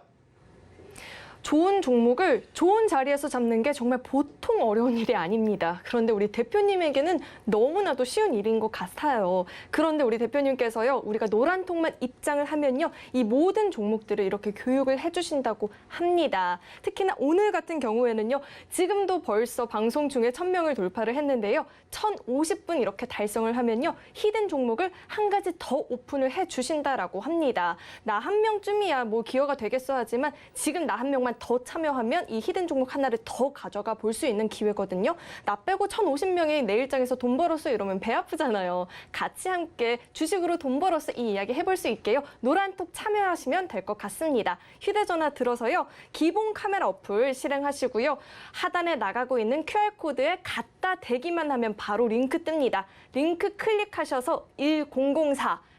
좋은 종목을 좋은 자리에서 잡는 게 정말 보통 어려운 일이 아닙니다. 그런데 우리 대표님에게는 너무나도 쉬운 일인 것 같아요. 그런데 우리 대표님께서요, 우리가 노란통만 입장을 하면요, 이 모든 종목들을 이렇게 교육을 해주신다고 합니다. 특히나 오늘 같은 경우에는요, 지금도 벌써 방송 중에 1000명을 돌파를 했는데요, 1050분 이렇게 달성을 하면요, 히든 종목을 한 가지 더 오픈을 해주신다라고 합니다. 나 한 명쯤이야 뭐 기여가 되겠어 하지만 지금 나 한 명만 더 참여하면 이 히든 종목 하나를 더 가져가 볼 수 있는 기회거든요. 나 빼고 1050명이 내일장에서 돈 벌었어 이러면 배 아프잖아요. 같이 함께 주식으로 돈 벌었어 이 이야기 해볼 수 있게요. 노란톡 참여하시면 될 것 같습니다. 휴대전화 들어서요. 기본 카메라 어플 실행하시고요. 하단에 나가고 있는 QR코드에 갖다 대기만 하면 바로 링크 뜹니다. 링크 클릭하셔서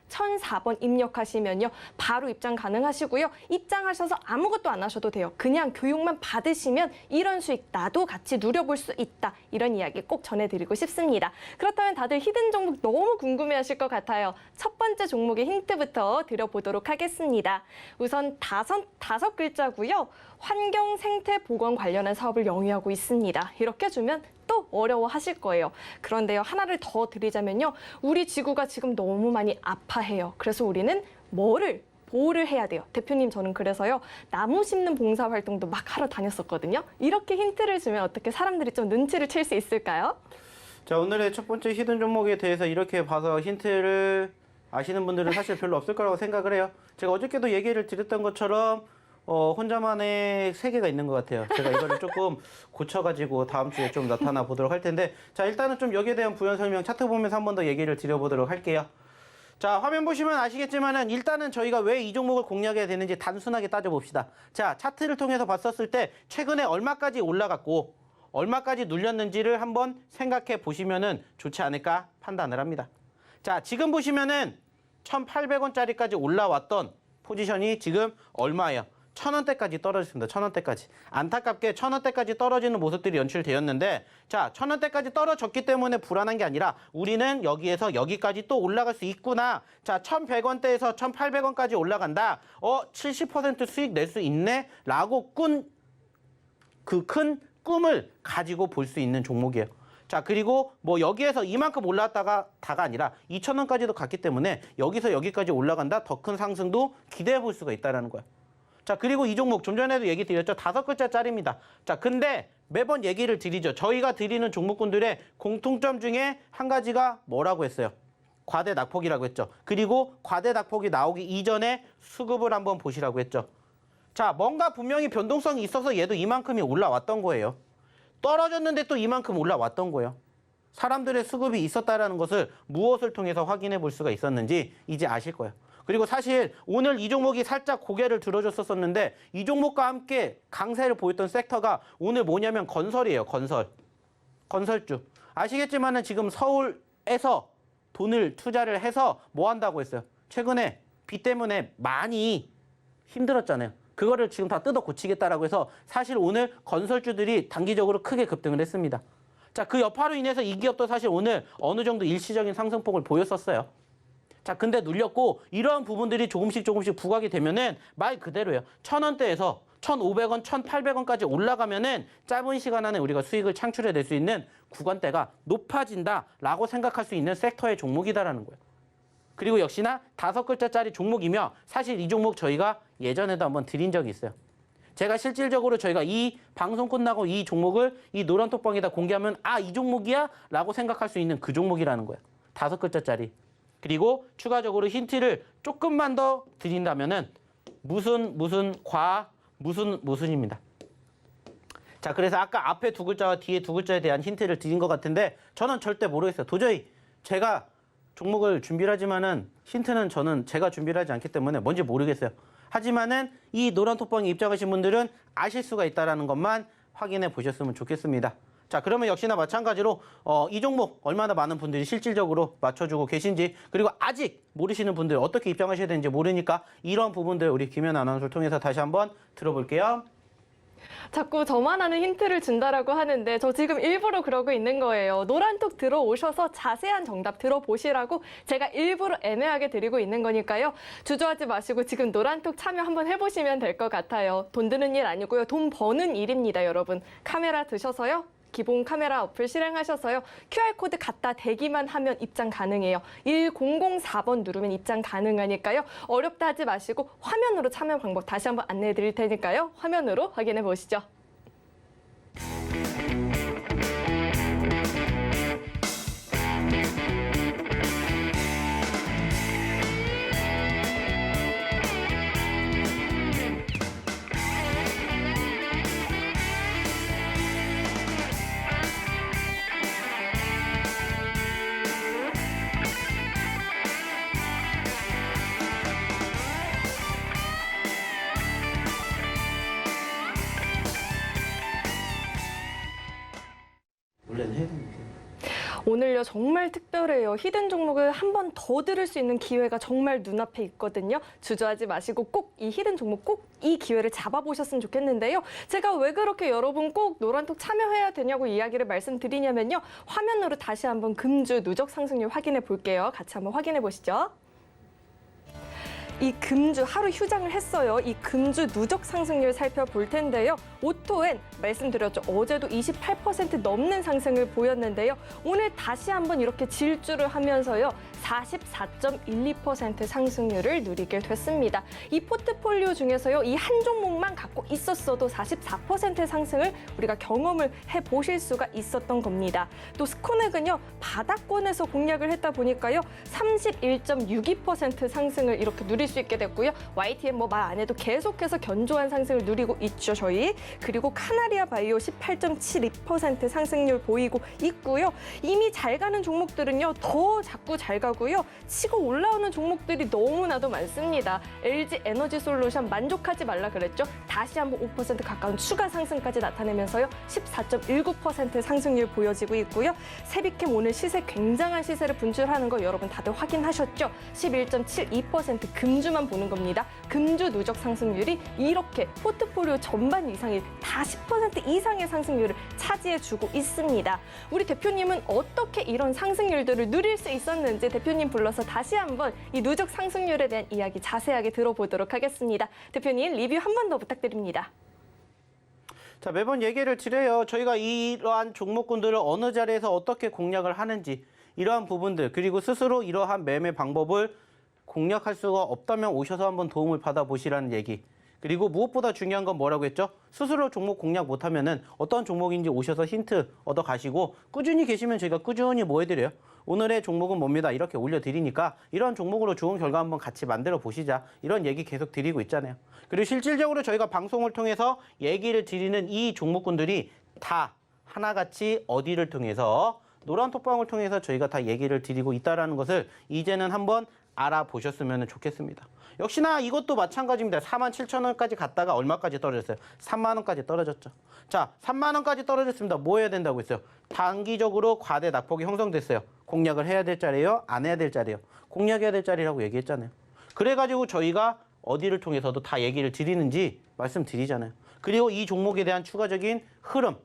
1004번 입력하시면요. 바로 입장 가능하시고요. 입장하셔서 아무것도 안 하셔도 돼요. 그냥 교육만 받으시면 이런 수익 나도 같이 누려볼 수 있다. 이런 이야기 꼭 전해드리고 싶습니다. 그렇다면 다들 히든 종목 너무 궁금해하실 것 같아요. 첫 번째 종목의 힌트부터 드려보도록 하겠습니다. 우선 다섯 글자고요. 환경 생태 보건 관련한 사업을 영위하고 있습니다. 이렇게 주면 또 어려워하실 거예요. 그런데요, 하나를 더 드리자면요. 우리 지구가 지금 너무 많이 아파해요. 그래서 우리는 뭐를 보호를 해야 돼요. 대표님, 저는 그래서요. 나무 심는 봉사 활동도 막 하러 다녔었거든요. 이렇게 힌트를 주면 어떻게 사람들이 좀 눈치를 챌 수 있을까요? 자, 오늘의 첫 번째 히든 종목에 대해서 이렇게 봐서 힌트를 아시는 분들은 사실 별로 없을 거라고 생각을 해요. 제가 어저께도 얘기를 드렸던 것처럼 혼자만의 세계가 있는 것 같아요. 제가 이거를 조금 고쳐가지고 다음 주에 좀 나타나 보도록 할 텐데, 자, 일단은 좀 여기에 대한 부연 설명 차트 보면서 한 번 더 얘기를 드려보도록 할게요. 자, 화면 보시면 아시겠지만은 일단은 저희가 왜 이 종목을 공략해야 되는지 단순하게 따져봅시다. 자, 차트를 통해서 봤었을 때 최근에 얼마까지 올라갔고 얼마까지 눌렸는지를 한번 생각해 보시면은 좋지 않을까 판단을 합니다. 자, 지금 보시면은 1,800원짜리까지 올라왔던 포지션이 지금 얼마예요? 1,000원대까지 떨어졌습니다. 1,000원대까지. 안타깝게 1,000원대까지 떨어지는 모습들이 연출되었는데, 자, 1,000원대까지 떨어졌기 때문에 불안한 게 아니라 우리는 여기에서 여기까지 또 올라갈 수 있구나. 자, 1,100원대에서 1,800원까지 올라간다. 70% 수익 낼 수 있네? 라고 그 큰 꿈을 가지고 볼 수 있는 종목이에요. 자, 그리고 뭐 여기에서 이만큼 올라왔다가 다가 아니라 2,000원까지도 갔기 때문에 여기서 여기까지 올라간다. 더 큰 상승도 기대해 볼 수가 있다는 거예요. 자, 그리고 이 종목 좀 전에도 얘기 드렸죠. 5글자짜리입니다. 자, 근데 매번 얘기를 드리죠. 저희가 드리는 종목군들의 공통점 중에 한 가지가 뭐라고 했어요? 과대 낙폭이라고 했죠. 그리고 과대 낙폭이 나오기 이전에 수급을 한번 보시라고 했죠. 자, 뭔가 분명히 변동성이 있어서 얘도 이만큼이 올라왔던 거예요. 떨어졌는데 또 이만큼 올라왔던 거예요. 사람들의 수급이 있었다라는 것을 무엇을 통해서 확인해 볼 수가 있었는지 이제 아실 거예요. 그리고 사실 오늘 이 종목이 살짝 고개를 들어줬었는데 이 종목과 함께 강세를 보였던 섹터가 오늘 뭐냐면 건설이에요. 건설주. 아시겠지만은 지금 서울에서 돈을 투자를 해서 뭐 한다고 했어요? 최근에 비 때문에 많이 힘들었잖아요. 그거를 지금 다 뜯어 고치겠다라고 해서 사실 오늘 건설주들이 단기적으로 크게 급등을 했습니다. 자, 그 여파로 인해서 이 기업도 사실 오늘 어느 정도 일시적인 상승폭을 보였었어요. 자, 근데 눌렸고 이러한 부분들이 조금씩 부각이 되면은 말 그대로예요. 1,000원대에서 1,500원, 1,800원까지 올라가면은 짧은 시간 안에 우리가 수익을 창출해낼 수 있는 구간대가 높아진다라고 생각할 수 있는 섹터의 종목이다라는 거예요. 그리고 역시나 5글자짜리 종목이며 사실 이 종목 저희가 예전에도 한번 드린 적이 있어요. 제가 실질적으로 저희가 이 방송 끝나고 이 종목을 이 노란톡방에다 공개하면 아, 이 종목이야? 라고 생각할 수 있는 그 종목이라는 거예요. 5글자짜리. 그리고 추가적으로 힌트를 조금만 더 드린다면은 무슨입니다. 자, 그래서 아까 앞에 2글자와 뒤에 2글자에 대한 힌트를 드린 것 같은데 저는 절대 모르겠어요. 도저히 제가 종목을 준비를 하지만은 힌트는 제가 준비를 하지 않기 때문에 뭔지 모르겠어요. 하지만은 이 노란톡방에 입장하신 분들은 아실 수가 있다는 것만 확인해 보셨으면 좋겠습니다. 자, 그러면 역시나 마찬가지로 이 종목 얼마나 많은 분들이 실질적으로 맞춰주고 계신지 그리고 아직 모르시는 분들 어떻게 입장하셔야 되는지 모르니까 이런 부분들 우리 김연 아나운서를 통해서 다시 한번 들어볼게요. 자꾸 저만 아는 힌트를 준다라고 하는데 저 지금 일부러 그러고 있는 거예요. 노란톡 들어오셔서 자세한 정답 들어보시라고 제가 일부러 애매하게 드리고 있는 거니까요. 주저하지 마시고 지금 노란톡 참여 한번 해보시면 될 것 같아요. 돈 드는 일 아니고요. 돈 버는 일입니다, 여러분. 카메라 드셔서요. 기본 카메라 어플 실행하셔서요. QR코드 갖다 대기만 하면 입장 가능해요. 1004번 누르면 입장 가능하니까요. 어렵다 하지 마시고 화면으로 참여 방법 다시 한번 안내해 드릴 테니까요. 화면으로 확인해 보시죠. 원래는 해야 되는데. 오늘요 정말 특별해요. 히든 종목을 한 번 더 들을 수 있는 기회가 정말 눈앞에 있거든요. 주저하지 마시고 꼭 이 히든 종목 꼭 이 기회를 잡아보셨으면 좋겠는데요. 제가 왜 그렇게 여러분 꼭 노란톡 참여해야 되냐고 이야기를 말씀드리냐면요. 화면으로 다시 한번 금주 누적 상승률 확인해 볼게요. 같이 한번 확인해 보시죠. 이 금주 하루 휴장을 했어요. 이 금주 누적 상승률 살펴볼 텐데요. 오토엔 말씀드렸죠. 어제도 28% 넘는 상승을 보였는데요. 오늘 다시 한번 이렇게 질주를 하면서요. 44.12% 상승률을 누리게 됐습니다. 이 포트폴리오 중에서요. 이 한 종목만 갖고 있었어도 44% 상승을 우리가 경험을 해보실 수가 있었던 겁니다. 또 스코넥은요. 바닥권에서 공략을 했다 보니까요. 31.62% 상승을 이렇게 누릴 수 있게 됐고요. YTN 뭐 말 안 해도 계속해서 견조한 상승을 누리고 있죠, 저희. 그리고 카나리아 바이오 18.72% 상승률 보이고 있고요. 이미 잘 가는 종목들은요. 더 자꾸 잘 가고요. 치고 올라오는 종목들이 너무나도 많습니다. LG 에너지 솔루션 만족하지 말라 그랬죠. 다시 한번 5% 가까운 추가 상승까지 나타내면서요. 14.19% 상승률 보여지고 있고요. 세비캠 오늘 시세 굉장한 시세를 분출하는 거 여러분 다들 확인하셨죠? 11.72% 금주만 보는 겁니다. 금주 누적 상승률이 이렇게 포트폴리오 전반 이상이 다 10% 이상의 상승률을 차지해주고 있습니다. 우리 대표님은 어떻게 이런 상승률들을 누릴 수 있었는지 대표님 불러서 다시 한번 이 누적 상승률에 대한 이야기 자세하게 들어보도록 하겠습니다. 대표님 리뷰 한 번 더 부탁드립니다. 자, 매번 얘기를 드려요. 저희가 이러한 종목군들을 어느 자리에서 어떻게 공략을 하는지 이러한 부분들 그리고 스스로 이러한 매매 방법을 공략할 수가 없다면 오셔서 한번 도움을 받아보시라는 얘기. 그리고 무엇보다 중요한 건 뭐라고 했죠? 스스로 종목 공략 못하면은 어떤 종목인지 오셔서 힌트 얻어 가시고 꾸준히 계시면 저희가 꾸준히 뭐 해드려요? 오늘의 종목은 뭡니다. 이렇게 올려드리니까 이런 종목으로 좋은 결과 한번 같이 만들어 보시자. 이런 얘기 계속 드리고 있잖아요. 그리고 실질적으로 저희가 방송을 통해서 얘기를 드리는 이 종목군들이 다 하나같이 어디를 통해서 노란 톡방을 통해서 저희가 다 얘기를 드리고 있다는 것을 이제는 한번 알아보셨으면 좋겠습니다. 역시나 이것도 마찬가지입니다. 47,000원까지 갔다가 얼마까지 떨어졌어요? 3만 원까지 떨어졌죠. 자, 3만 원까지 떨어졌습니다. 뭐 해야 된다고 했어요? 단기적으로 과대 낙폭이 형성됐어요. 공략을 해야 될 자리예요? 안 해야 될 자리예요? 공략해야 될 자리라고 얘기했잖아요. 그래가지고 저희가 어디를 통해서도 다 얘기를 드리는지 말씀드리잖아요. 그리고 이 종목에 대한 추가적인 흐름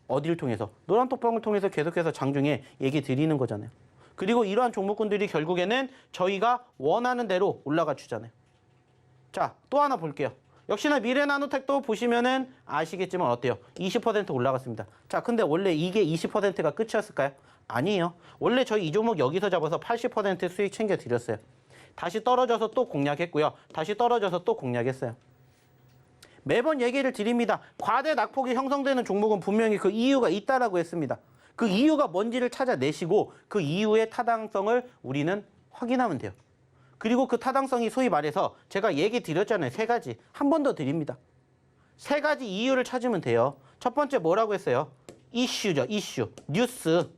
어디를 통해서? 노란 톡방을 통해서 계속해서 장중에 얘기 드리는 거잖아요. 그리고 이러한 종목군들이 결국에는 저희가 원하는 대로 올라가 주잖아요. 자, 또 하나 볼게요. 역시나 미래나노텍도 보시면은 아시겠지만 어때요? 20% 올라갔습니다. 자, 근데 원래 이게 20%가 끝이었을까요? 아니에요. 원래 저희 이 종목 여기서 잡아서 80% 수익 챙겨 드렸어요. 다시 떨어져서 또 공략했고요. 다시 떨어져서 또 공략했어요. 매번 얘기를 드립니다. 과대 낙폭이 형성되는 종목은 분명히 그 이유가 있다라고 했습니다. 그 이유가 뭔지를 찾아내시고 그 이유의 타당성을 우리는 확인하면 돼요. 그리고 그 타당성이 소위 말해서 제가 얘기 드렸잖아요. 세 가지. 한 번 더 드립니다. 세 가지 이유를 찾으면 돼요. 첫 번째 뭐라고 했어요? 이슈죠. 이슈. 뉴스.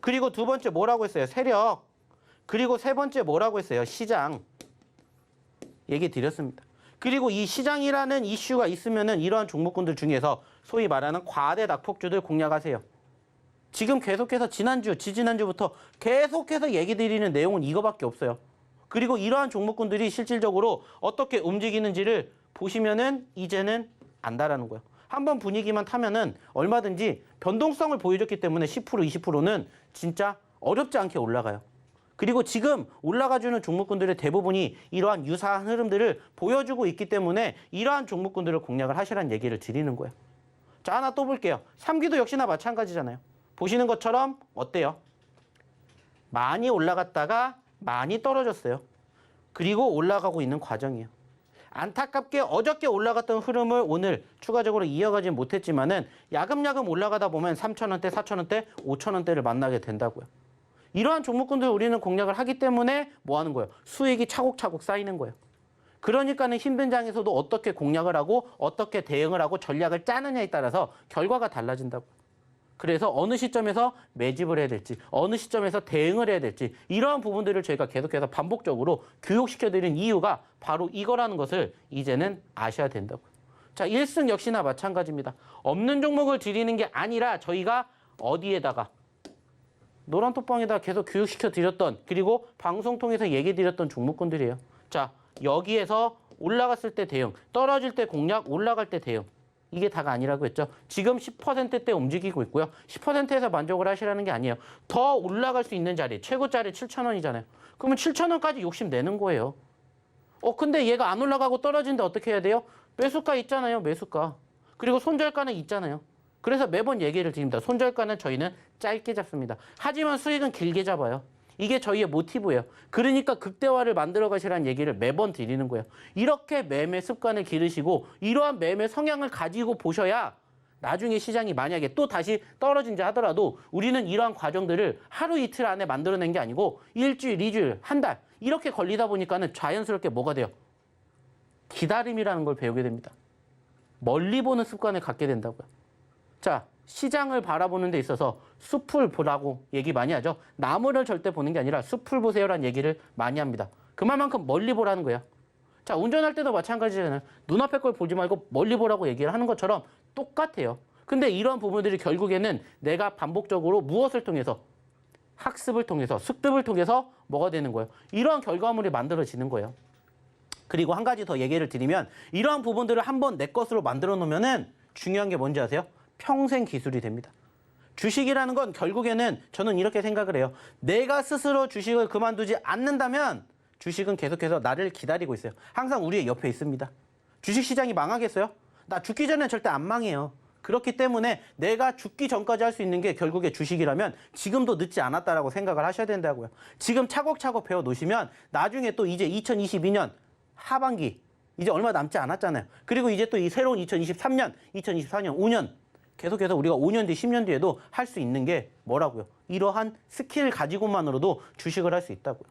그리고 두 번째 뭐라고 했어요? 세력. 그리고 세 번째 뭐라고 했어요? 시장. 얘기 드렸습니다. 그리고 이 시장이라는 이슈가 있으면은 이러한 종목군들 중에서 소위 말하는 과대 낙폭주들 공략하세요. 지금 계속해서 지난주, 지지난주부터 계속해서 얘기 드리는 내용은 이거밖에 없어요. 그리고 이러한 종목군들이 실질적으로 어떻게 움직이는지를 보시면은 이제는 안다라는 거예요. 한번 분위기만 타면은 얼마든지 변동성을 보여줬기 때문에 10%, 20%는 진짜 어렵지 않게 올라가요. 그리고 지금 올라가주는 종목군들의 대부분이 이러한 유사한 흐름들을 보여주고 있기 때문에 이러한 종목군들을 공략을 하시라는 얘기를 드리는 거예요. 자, 하나 또 볼게요. 3기도 역시나 마찬가지잖아요. 보시는 것처럼 어때요? 많이 올라갔다가 많이 떨어졌어요. 그리고 올라가고 있는 과정이에요. 안타깝게 어저께 올라갔던 흐름을 오늘 추가적으로 이어가지 못했지만은 야금야금 올라가다 보면 3,000원대, 4,000원대, 5,000원대를 만나게 된다고요. 이러한 종목군들 우리는 공략을 하기 때문에 뭐 하는 거예요? 수익이 차곡차곡 쌓이는 거예요. 그러니까는 힘든 장에서도 어떻게 공략을 하고 어떻게 대응을 하고 전략을 짜느냐에 따라서 결과가 달라진다고요. 그래서 어느 시점에서 매집을 해야 될지, 어느 시점에서 대응을 해야 될지 이러한 부분들을 저희가 계속해서 반복적으로 교육시켜드리는 이유가 바로 이거라는 것을 이제는 아셔야 된다고요. 자, 1승 역시나 마찬가지입니다. 없는 종목을 드리는 게 아니라 저희가 어디에다가 노란 톡방에다 계속 교육시켜드렸던 그리고 방송 통해서 얘기드렸던 종목군들이에요. 자, 여기에서 올라갔을 때 대응, 떨어질 때 공략, 올라갈 때 대응. 이게 다가 아니라고 했죠. 지금 10%대 움직이고 있고요. 10%에서 만족을 하시라는 게 아니에요. 더 올라갈 수 있는 자리, 최고짜리 7,000원이잖아요. 그러면 7,000원까지 욕심내는 거예요. 근데 얘가 안 올라가고 떨어지는데 어떻게 해야 돼요? 매수가 있잖아요. 매수가. 그리고 손절가는 있잖아요. 그래서 매번 얘기를 드립니다. 손절가는 저희는 짧게 잡습니다. 하지만 수익은 길게 잡아요. 이게 저희의 모티브예요. 그러니까 극대화를 만들어 가시라는 얘기를 매번 드리는 거예요. 이렇게 매매 습관을 기르시고 이러한 매매 성향을 가지고 보셔야 나중에 시장이 만약에 또 다시 떨어진다 하더라도 우리는 이러한 과정들을 하루 이틀 안에 만들어낸 게 아니고 일주일, 2주일, 한 달 이렇게 걸리다 보니까는 자연스럽게 뭐가 돼요? 기다림이라는 걸 배우게 됩니다. 멀리 보는 습관을 갖게 된다고요. 자, 시장을 바라보는 데 있어서 숲을 보라고 얘기 많이 하죠. 나무를 절대 보는 게 아니라 숲을 보세요라는 얘기를 많이 합니다. 그만큼 멀리 보라는 거예요. 자, 운전할 때도 마찬가지잖아요. 눈앞에 걸 보지 말고 멀리 보라고 얘기를 하는 것처럼 똑같아요. 근데 이러한 부분들이 결국에는 내가 반복적으로 무엇을 통해서 학습을 통해서 습득을 통해서 뭐가 되는 거예요? 이러한 결과물이 만들어지는 거예요. 그리고 한 가지 더 얘기를 드리면 이러한 부분들을 한번 내 것으로 만들어 놓으면은 중요한 게 뭔지 아세요? 평생 기술이 됩니다. 주식이라는 건 결국에는 저는 이렇게 생각을 해요. 내가 스스로 주식을 그만두지 않는다면 주식은 계속해서 나를 기다리고 있어요. 항상 우리의 옆에 있습니다. 주식시장이 망하겠어요? 나 죽기 전에 절대 안 망해요. 그렇기 때문에 내가 죽기 전까지 할 수 있는 게 결국에 주식이라면 지금도 늦지 않았다라고 생각을 하셔야 된다고요. 지금 차곡차곡 배워 놓으시면 나중에 또 이제 2022년 하반기 이제 얼마 남지 않았잖아요. 그리고 이제 또 이 새로운 2023년, 2024년, 5년 계속해서 우리가 5년 뒤, 10년 뒤에도 할 수 있는 게 뭐라고요? 이러한 스킬을 가지고만으로도 주식을 할 수 있다고요.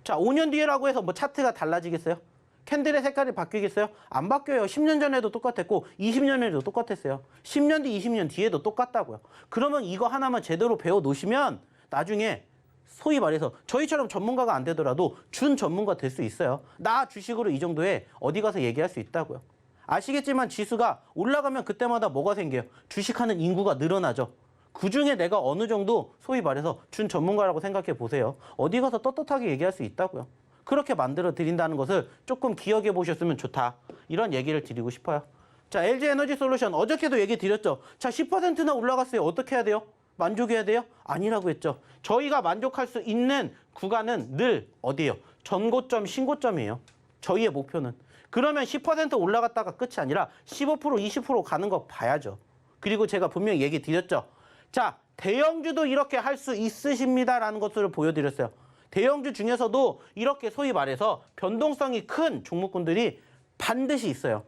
자, 5년 뒤에라고 해서 뭐 차트가 달라지겠어요? 캔들의 색깔이 바뀌겠어요? 안 바뀌어요. 10년 전에도 똑같았고 20년 전에도 똑같았어요. 10년 뒤, 20년 뒤에도 똑같다고요. 그러면 이거 하나만 제대로 배워 놓으시면 나중에 소위 말해서 저희처럼 전문가가 안 되더라도 준 전문가 될 수 있어요. 나 주식으로 이 정도에 어디 가서 얘기할 수 있다고요. 아시겠지만 지수가 올라가면 그때마다 뭐가 생겨요? 주식하는 인구가 늘어나죠. 그중에 내가 어느 정도 소위 말해서 준 전문가라고 생각해 보세요. 어디 가서 떳떳하게 얘기할 수 있다고요. 그렇게 만들어 드린다는 것을 조금 기억해 보셨으면 좋다. 이런 얘기를 드리고 싶어요. 자, LG에너지솔루션 어저께도 얘기 드렸죠. 자, 10%나 올라갔어요. 어떻게 해야 돼요? 만족해야 돼요? 아니라고 했죠. 저희가 만족할 수 있는 구간은 늘 어디예요? 전고점, 신고점이에요. 저희의 목표는. 그러면 10% 올라갔다가 끝이 아니라 15%, 20% 가는 거 봐야죠. 그리고 제가 분명히 얘기 드렸죠. 자, 대형주도 이렇게 할 수 있으십니다라는 것을 보여드렸어요. 대형주 중에서도 이렇게 소위 말해서 변동성이 큰 종목군들이 반드시 있어요.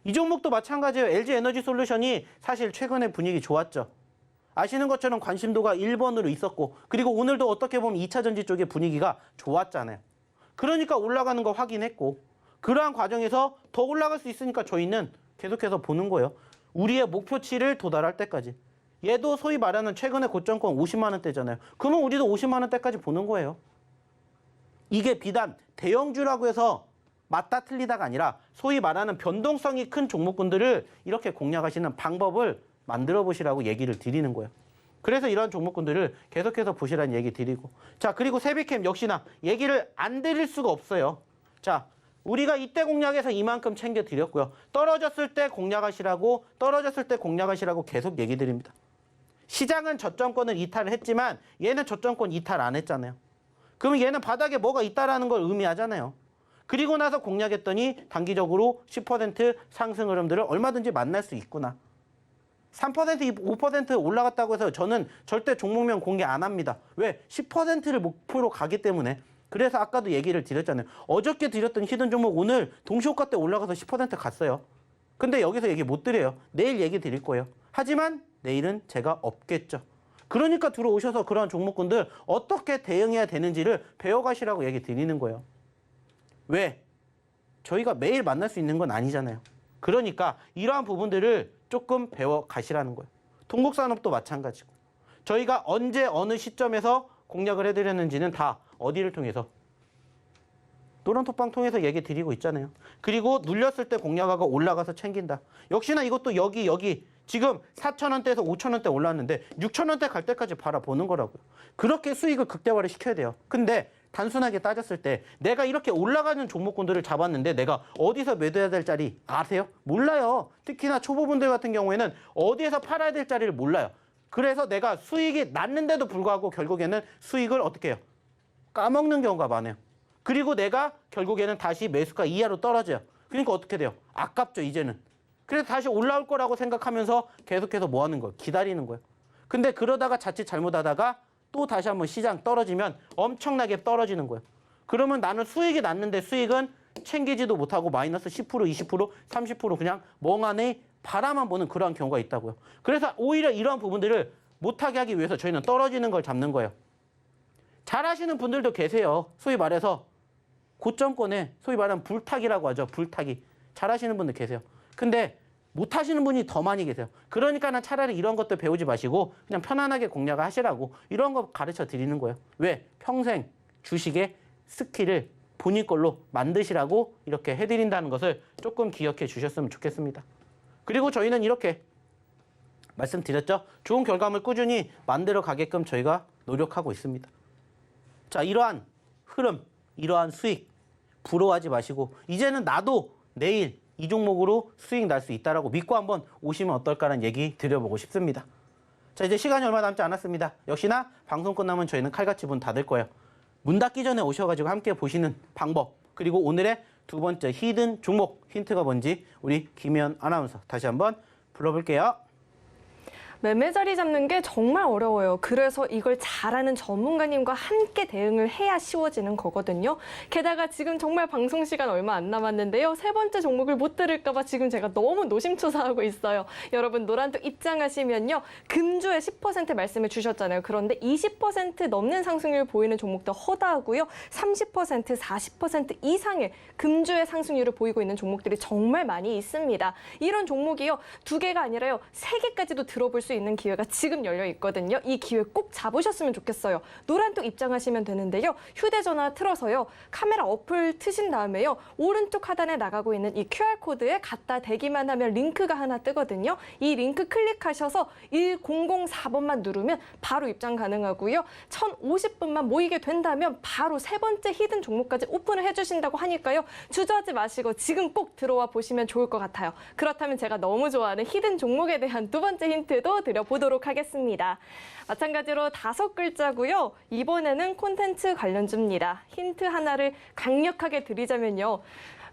이 종목도 마찬가지예요. LG에너지솔루션이 사실 최근에 분위기 좋았죠. 아시는 것처럼 관심도가 1번으로 있었고 그리고 오늘도 어떻게 보면 2차전지 쪽의 분위기가 좋았잖아요. 그러니까 올라가는 거 확인했고 그러한 과정에서 더 올라갈 수 있으니까 저희는 계속해서 보는 거예요. 우리의 목표치를 도달할 때까지. 얘도 소위 말하는 최근에 고점권 50만 원대잖아요. 그러면 우리도 50만 원대까지 보는 거예요. 이게 비단 대형주라고 해서 맞다 틀리다가 아니라 소위 말하는 변동성이 큰 종목군들을 이렇게 공략하시는 방법을 만들어 보시라고 얘기를 드리는 거예요. 그래서 이런 종목군들을 계속해서 보시라는 얘기 드리고. 자, 그리고 세비캠 역시나 얘기를 안 드릴 수가 없어요. 자, 우리가 이때 공략해서 이만큼 챙겨 드렸고요. 떨어졌을 때 공략하시라고 계속 얘기 드립니다. 시장은 저점권을 이탈을 했지만 얘는 저점권 이탈 안 했잖아요. 그러면 얘는 바닥에 뭐가 있다라는 걸 의미하잖아요. 그리고 나서 공략했더니 단기적으로 10% 상승 흐름들을 얼마든지 만날 수 있구나. 3%, 5% 올라갔다고 해서 저는 절대 종목명 공개 안 합니다. 왜? 10%를 목표로 가기 때문에. 그래서 아까도 얘기를 드렸잖아요. 어저께 드렸던 히든 종목 오늘 동시호가 때 올라가서 10% 갔어요. 근데 여기서 얘기 못 드려요. 내일 얘기 드릴 거예요. 하지만 내일은 제가 없겠죠. 그러니까 들어오셔서 그런 종목군들 어떻게 대응해야 되는지를 배워가시라고 얘기 드리는 거예요. 왜? 저희가 매일 만날 수 있는 건 아니잖아요. 그러니까 이러한 부분들을 조금 배워가시라는 거예요. 동국산업도 마찬가지고. 저희가 언제 어느 시점에서 공략을 해드렸는지는 다 어디를 통해서? 노란톡방 통해서 얘기 드리고 있잖아요. 그리고 눌렸을 때 공략하고 올라가서 챙긴다. 역시나 이것도 여기 지금 4,000원대에서 5,000원대 올랐는데 6,000원대 갈 때까지 바라보는 거라고요. 그렇게 수익을 극대화를 시켜야 돼요. 근데 단순하게 따졌을 때 내가 이렇게 올라가는 종목군들을 잡았는데 내가 어디서 매도해야 될 자리 아세요? 몰라요. 특히나 초보분들 같은 경우에는 어디에서 팔아야 될 자리를 몰라요. 그래서 내가 수익이 났는데도 불구하고 결국에는 수익을 어떻게 해요? 까먹는 경우가 많아요. 그리고 내가 결국에는 다시 매수가 이하로 떨어져요. 그러니까 어떻게 돼요? 아깝죠, 이제는. 그래서 다시 올라올 거라고 생각하면서 계속해서 뭐 하는 거예요? 기다리는 거예요. 근데 그러다가 자칫 잘못하다가 또 다시 한번 시장 떨어지면 엄청나게 떨어지는 거예요. 그러면 나는 수익이 났는데 수익은 챙기지도 못하고 마이너스 10%, 20%, 30% 그냥 멍하니 바라만 보는 그러한 경우가 있다고요. 그래서 오히려 이러한 부분들을 못하게 하기 위해서 저희는 떨어지는 걸 잡는 거예요. 잘하시는 분들도 계세요. 소위 말해서 고점권에 소위 말하는 불타기라고 하죠. 불타기. 잘하시는 분들 계세요. 근데 못하시는 분이 더 많이 계세요. 그러니까는 차라리 이런 것들 배우지 마시고 그냥 편안하게 공략을 하시라고 이런 거 가르쳐 드리는 거예요. 왜? 평생 주식의 스킬을 본인 걸로 만드시라고 이렇게 해드린다는 것을 조금 기억해 주셨으면 좋겠습니다. 그리고 저희는 이렇게 말씀드렸죠. 좋은 결과물 꾸준히 만들어 가게끔 저희가 노력하고 있습니다. 자, 이러한 흐름, 이러한 수익 부러워하지 마시고 이제는 나도 내일 이 종목으로 수익 날 수 있다라고 믿고 한번 오시면 어떨까라는 얘기 드려보고 싶습니다. 자, 이제 시간이 얼마 남지 않았습니다. 역시나 방송 끝나면 저희는 칼같이 문 닫을 거예요. 문 닫기 전에 오셔가지고 함께 보시는 방법, 그리고 오늘의 두 번째 히든 종목 힌트가 뭔지 우리 김혜연 아나운서 다시 한번 불러볼게요. 매매 자리 잡는 게 정말 어려워요. 그래서 이걸 잘하는 전문가님과 함께 대응을 해야 쉬워지는 거거든요. 게다가 지금 정말 방송 시간 얼마 안 남았는데요. 세 번째 종목을 못 들을까 봐 지금 제가 너무 노심초사하고 있어요. 여러분 노란톡 입장하시면요. 금주에 10% 말씀해 주셨잖아요. 그런데 20% 넘는 상승률 보이는 종목도 허다하고요. 30%, 40% 이상의 금주의 상승률을 보이고 있는 종목들이 정말 많이 있습니다. 이런 종목이요. 2개가 아니라요. 3개까지도 들어볼 수 있는 기회가 지금 열려 있거든요. 이 기회 꼭 잡으셨으면 좋겠어요. 노란톡 입장하시면 되는데요. 휴대전화 틀어서요. 카메라 어플 트신 다음에요. 오른쪽 하단에 나가고 있는 이 QR코드에 갖다 대기만 하면 링크가 하나 뜨거든요. 이 링크 클릭하셔서 1004번만 누르면 바로 입장 가능하고요. 1050분만 모이게 된다면 바로 세 번째 히든 종목까지 오픈을 해주신다고 하니까요. 주저하지 마시고 지금 꼭 들어와 보시면 좋을 것 같아요. 그렇다면 제가 너무 좋아하는 히든 종목에 대한 두 번째 힌트도 드려보도록 하겠습니다. 마찬가지로 5글자고요. 이번에는 콘텐츠 관련주입니다. 힌트 하나를 강력하게 드리자면요.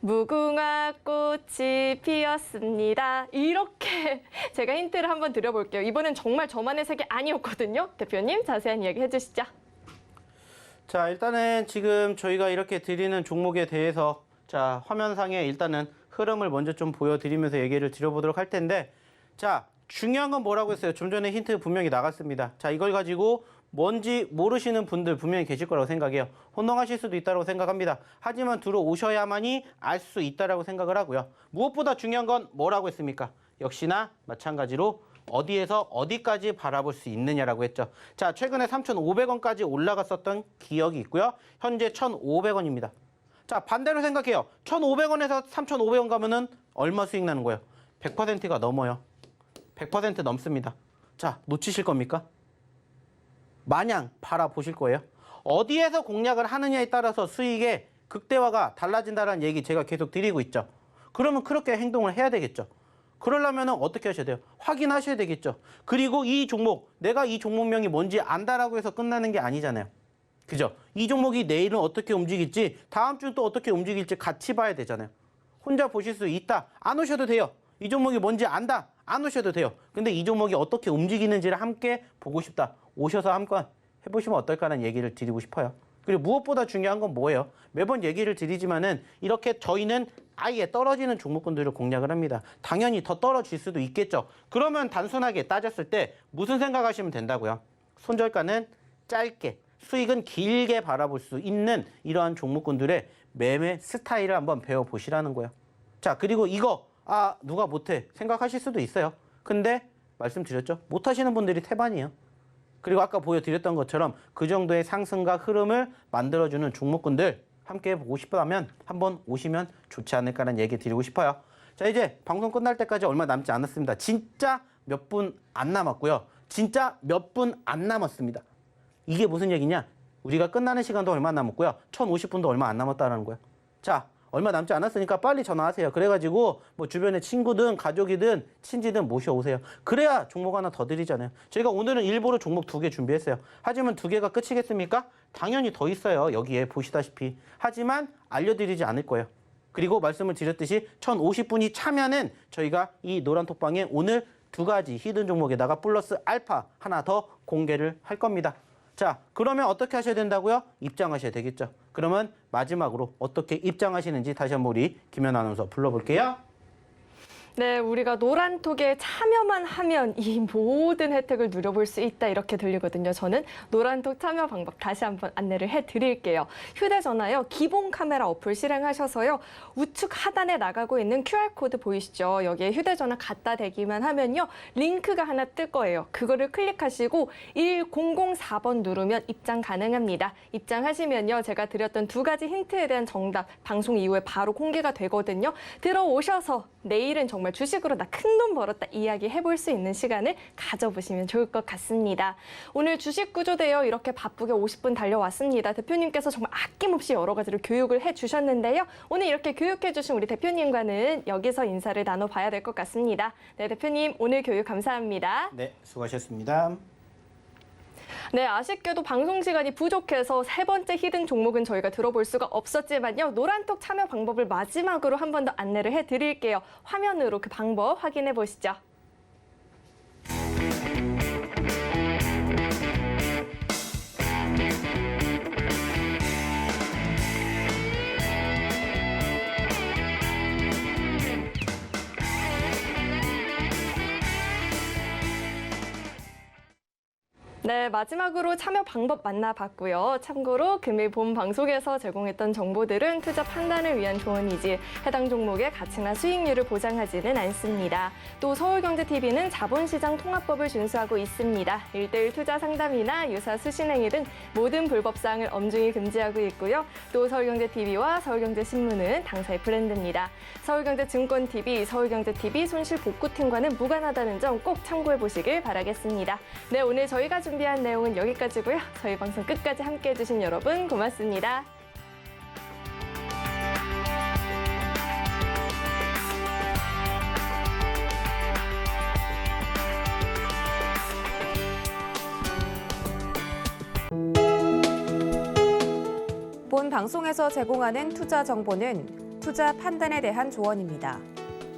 무궁화 꽃이 피었습니다. 이렇게 제가 힌트를 한번 드려볼게요. 이번엔 정말 저만의 세계 아니었거든요. 대표님 자세한 이야기 해주시죠. 자, 일단은 지금 저희가 이렇게 드리는 종목에 대해서 자, 화면상에 일단은 흐름을 먼저 좀 보여드리면서 얘기를 드려보도록 할 텐데 자, 중요한 건 뭐라고 했어요? 좀 전에 힌트 분명히 나갔습니다. 자, 이걸 가지고 뭔지 모르시는 분들 분명히 계실 거라고 생각해요. 혼동하실 수도 있다고 생각합니다. 하지만 들어오셔야만이 알 수 있다고 생각을 하고요. 무엇보다 중요한 건 뭐라고 했습니까? 역시나 마찬가지로 어디에서 어디까지 바라볼 수 있느냐라고 했죠. 자, 최근에 3,500원까지 올라갔었던 기억이 있고요. 현재 1,500원입니다. 자, 반대로 생각해요. 1,500원에서 3,500원 가면은 얼마 수익 나는 거예요? 100%가 넘어요. 100% 넘습니다. 자, 놓치실 겁니까? 마냥 바라보실 거예요. 어디에서 공략을 하느냐에 따라서 수익의 극대화가 달라진다는 얘기 제가 계속 드리고 있죠. 그러면 그렇게 행동을 해야 되겠죠. 그러려면 어떻게 하셔야 돼요? 확인하셔야 되겠죠. 그리고 이 종목, 내가 이 종목명이 뭔지 안다라고 해서 끝나는 게 아니잖아요. 그죠? 이 종목이 내일은 어떻게 움직일지, 다음 주는 또 어떻게 움직일지 같이 봐야 되잖아요. 혼자 보실 수 있다. 안 오셔도 돼요. 이 종목이 뭔지 안다. 안 오셔도 돼요. 근데 이 종목이 어떻게 움직이는지를 함께 보고 싶다. 오셔서 한번 해보시면 어떨까라는 얘기를 드리고 싶어요. 그리고 무엇보다 중요한 건 뭐예요? 매번 얘기를 드리지만은 이렇게 저희는 아예 떨어지는 종목군들을 공략을 합니다. 당연히 더 떨어질 수도 있겠죠. 그러면 단순하게 따졌을 때 무슨 생각하시면 된다고요? 손절가는 짧게, 수익은 길게 바라볼 수 있는 이러한 종목군들의 매매 스타일을 한번 배워보시라는 거예요. 자, 그리고 이거 누가 못해 생각하실 수도 있어요. 근데 말씀드렸죠. 못하시는 분들이 태반이에요. 그리고 아까 보여드렸던 것처럼 그 정도의 상승과 흐름을 만들어주는 종목군들 함께 보고 싶다면 한번 오시면 좋지 않을까라는 얘기 드리고 싶어요. 자, 이제 방송 끝날 때까지 얼마 남지 않았습니다. 진짜 몇 분 안 남았고요. 진짜 몇 분 안 남았습니다. 이게 무슨 얘기냐? 우리가 끝나는 시간도 얼마 안 남았고요. 1,050분도 얼마 안 남았다는 거예요. 자, 얼마 남지 않았으니까 빨리 전화하세요. 그래가지고 뭐 주변에 친구든 가족이든 친지든 모셔오세요. 그래야 종목 하나 더 드리잖아요. 저희가 오늘은 일부러 종목 2개 준비했어요. 하지만 2개가 끝이겠습니까? 당연히 더 있어요. 여기에 보시다시피. 하지만 알려드리지 않을 거예요. 그리고 말씀을 드렸듯이 1,050분이 차면은 저희가 이 노란톡방에 오늘 2가지 히든 종목에다가 플러스 알파 하나 더 공개를 할 겁니다. 자, 그러면 어떻게 하셔야 된다고요? 입장하셔야 되겠죠. 그러면 마지막으로 어떻게 입장하시는지 다시 한번 우리 김연 아나운서 불러볼게요. 네, 우리가 노란톡에 참여만 하면 이 모든 혜택을 누려볼 수 있다 이렇게 들리거든요. 저는 노란톡 참여 방법 다시 한번 안내를 해드릴게요. 휴대전화요. 기본 카메라 어플 실행하셔서요. 우측 하단에 나가고 있는 QR코드 보이시죠? 여기에 휴대전화 갖다 대기만 하면요. 링크가 하나 뜰 거예요. 그거를 클릭하시고 1004번 누르면 입장 가능합니다. 입장하시면요. 제가 드렸던 2가지 힌트에 대한 정답 방송 이후에 바로 공개가 되거든요. 들어오셔서 내일은 정말 주식으로 나 큰 돈 벌었다 이야기 해볼 수 있는 시간을 가져보시면 좋을 것 같습니다. 오늘 주식 구조대요 이렇게 바쁘게 50분 달려왔습니다. 대표님께서 정말 아낌없이 여러 가지로 교육을 해주셨는데요. 오늘 이렇게 교육해주신 우리 대표님과는 여기서 인사를 나눠봐야 될 것 같습니다. 네, 대표님 오늘 교육 감사합니다. 네, 수고하셨습니다. 네, 아쉽게도 방송 시간이 부족해서 세 번째 히든 종목은 저희가 들어볼 수가 없었지만요. 노란톡 참여 방법을 마지막으로 한 번 더 안내를 해드릴게요. 화면으로 그 방법 확인해 보시죠. 네, 마지막으로 참여 방법 만나봤고요. 참고로 금일 본 방송에서 제공했던 정보들은 투자 판단을 위한 조언이지 해당 종목의 가치나 수익률을 보장하지는 않습니다. 또 서울경제TV는 자본시장 통합법을 준수하고 있습니다. 1:1 투자 상담이나 유사 수신행위 등 모든 불법사항을 엄중히 금지하고 있고요. 또 서울경제TV와 서울경제신문은 당사의 브랜드입니다. 서울경제증권TV, 서울경제TV 손실복구팀과는 무관하다는 점 꼭 참고해 보시길 바라겠습니다. 네, 오늘 저희가 준비한 내용은 여기까지고요. 저희 방송 끝까지 함께해 주신 여러분 고맙습니다. 본 방송에서 제공하는 투자 정보는 투자 판단에 대한 조언입니다.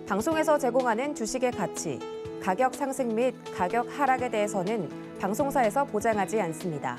방송에서 제공하는 주식의 가치, 가격 상승 및 가격 하락에 대해서는 방송사에서 보장하지 않습니다.